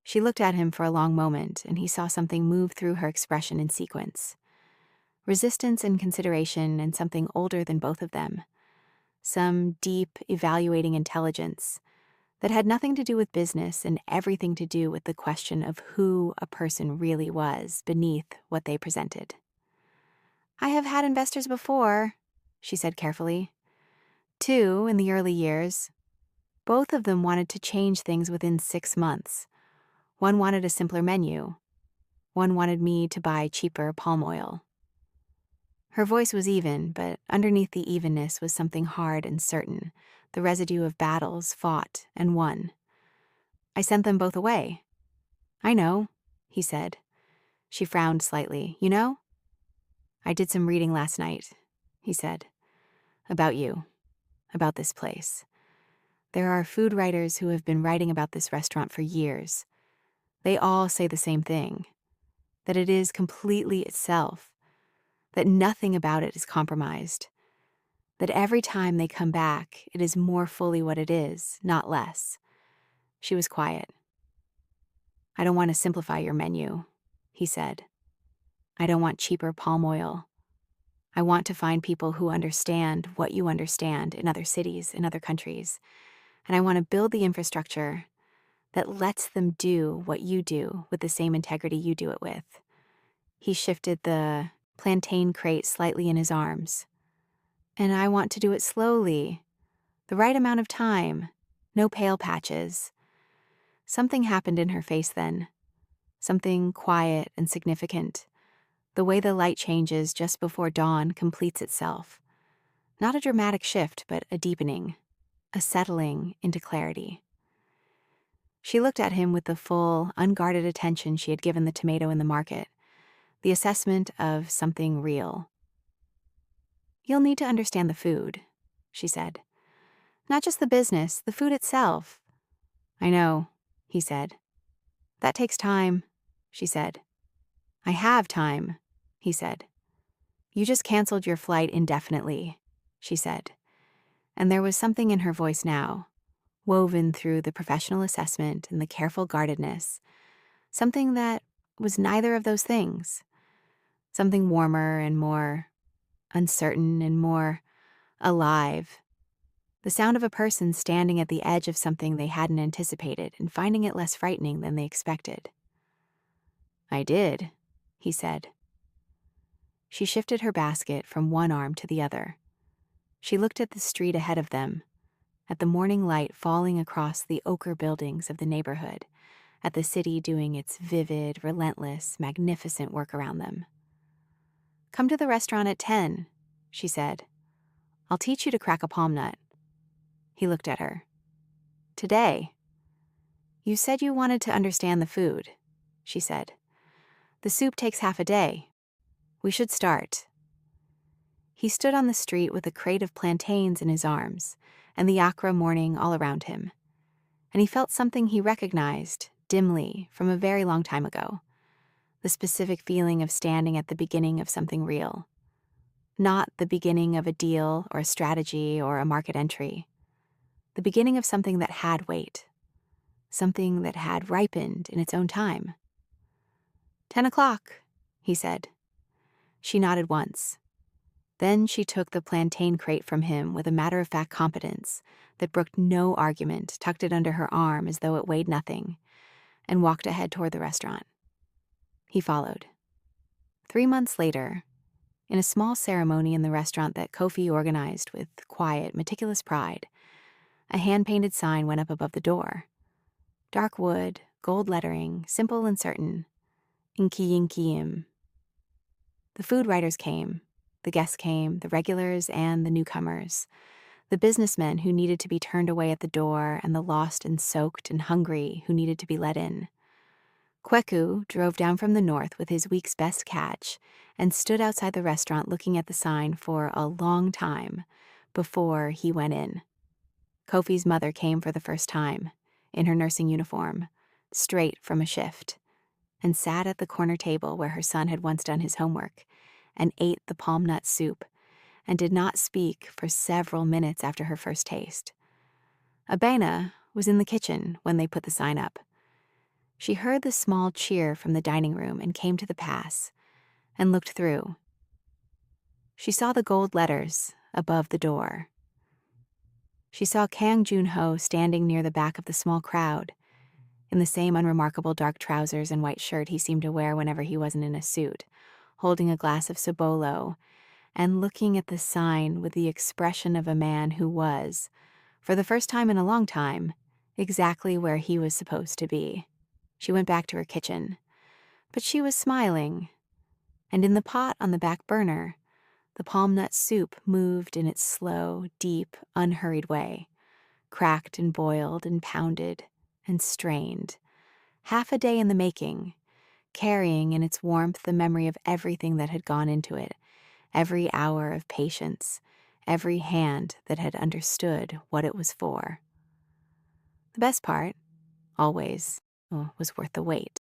She looked at him for a long moment, and he saw something move through her expression in sequence. Resistance and consideration, and something older than both of them. Some deep, evaluating intelligence that had nothing to do with business and everything to do with the question of who a person really was beneath what they presented. "I have had investors before," she said carefully. "Two in the early years. Both of them wanted to change things within 6 months. One wanted a simpler menu. One wanted me to buy cheaper palm oil." Her voice was even, but underneath the evenness was something hard and certain, the residue of battles fought and won. "I sent them both away." "I know," he said. She frowned slightly. "You know?" "I did some reading last night," he said. "About you. About this place. There are food writers who have been writing about this restaurant for years. They all say the same thing, that it is completely itself, that nothing about it is compromised, that every time they come back, it is more fully what it is, not less." She was quiet. "I don't want to simplify your menu," he said. "I don't want cheaper palm oil. I want to find people who understand what you understand in other cities, in other countries. And I want to build the infrastructure, that lets them do what you do with the same integrity you do it with. He shifted the plantain crate slightly in his arms. And I want to do it slowly, the right amount of time, no pale patches. Something happened in her face then, something quiet and significant, the way the light changes just before dawn completes itself. Not a dramatic shift, but a deepening, a settling into clarity. She looked at him with the full, unguarded attention she had given the tomato in the market, the assessment of something real. You'll need to understand the food, she said. Not just the business, the food itself. I know, he said. That takes time, she said. I have time, he said. You just canceled your flight indefinitely, she said. And there was something in her voice now, woven through the professional assessment and the careful guardedness, something that was neither of those things. Something warmer and more uncertain and more alive. The sound of a person standing at the edge of something they hadn't anticipated and finding it less frightening than they expected. I did, he said. She shifted her basket from one arm to the other. She looked at the street ahead of them, at the morning light falling across the ochre buildings of the neighborhood, at the city doing its vivid, relentless, magnificent work around them. Come to the restaurant at 10, she said. I'll teach you to crack a palm nut. He looked at her. Today. You said you wanted to understand the food, she said. The soup takes half a day. We should start. He stood on the street with a crate of plantains in his arms and the Accra morning all around him. And he felt something he recognized, dimly, from a very long time ago. The specific feeling of standing at the beginning of something real. Not the beginning of a deal or a strategy or a market entry. The beginning of something that had weight. Something that had ripened in its own time. 10 o'clock, he said. She nodded once. Then she took the plantain crate from him with a matter-of-fact competence that brooked no argument, tucked it under her arm as though it weighed nothing, and walked ahead toward the restaurant. He followed. 3 months later, in a small ceremony in the restaurant that Kofi organized with quiet, meticulous pride, a hand-painted sign went up above the door. Dark wood, gold lettering, simple and certain. Inki. The food writers came. The guests came, the regulars and the newcomers. The businessmen who needed to be turned away at the door and the lost and soaked and hungry who needed to be let in. Kweku drove down from the north with his week's best catch and stood outside the restaurant looking at the sign for a long time before he went in. Kofi's mother came for the first time, in her nursing uniform, straight from a shift, and sat at the corner table where her son had once done his homework, and ate the palm nut soup, and did not speak for several minutes after her first taste. Abena was in the kitchen when they put the sign up. She heard the small cheer from the dining room and came to the pass, and looked through. She saw the gold letters above the door. She saw Kang Junho standing near the back of the small crowd, in the same unremarkable dark trousers and white shirt he seemed to wear whenever he wasn't in a suit, holding a glass of Sobolo, and looking at the sign with the expression of a man who was, for the first time in a long time, exactly where he was supposed to be. She went back to her kitchen, but she was smiling, and in the pot on the back burner, the palm nut soup moved in its slow, deep, unhurried way, cracked and boiled and pounded and strained, half a day in the making, carrying in its warmth the memory of everything that had gone into it, every hour of patience, every hand that had understood what it was for. The best part, always, was worth the wait.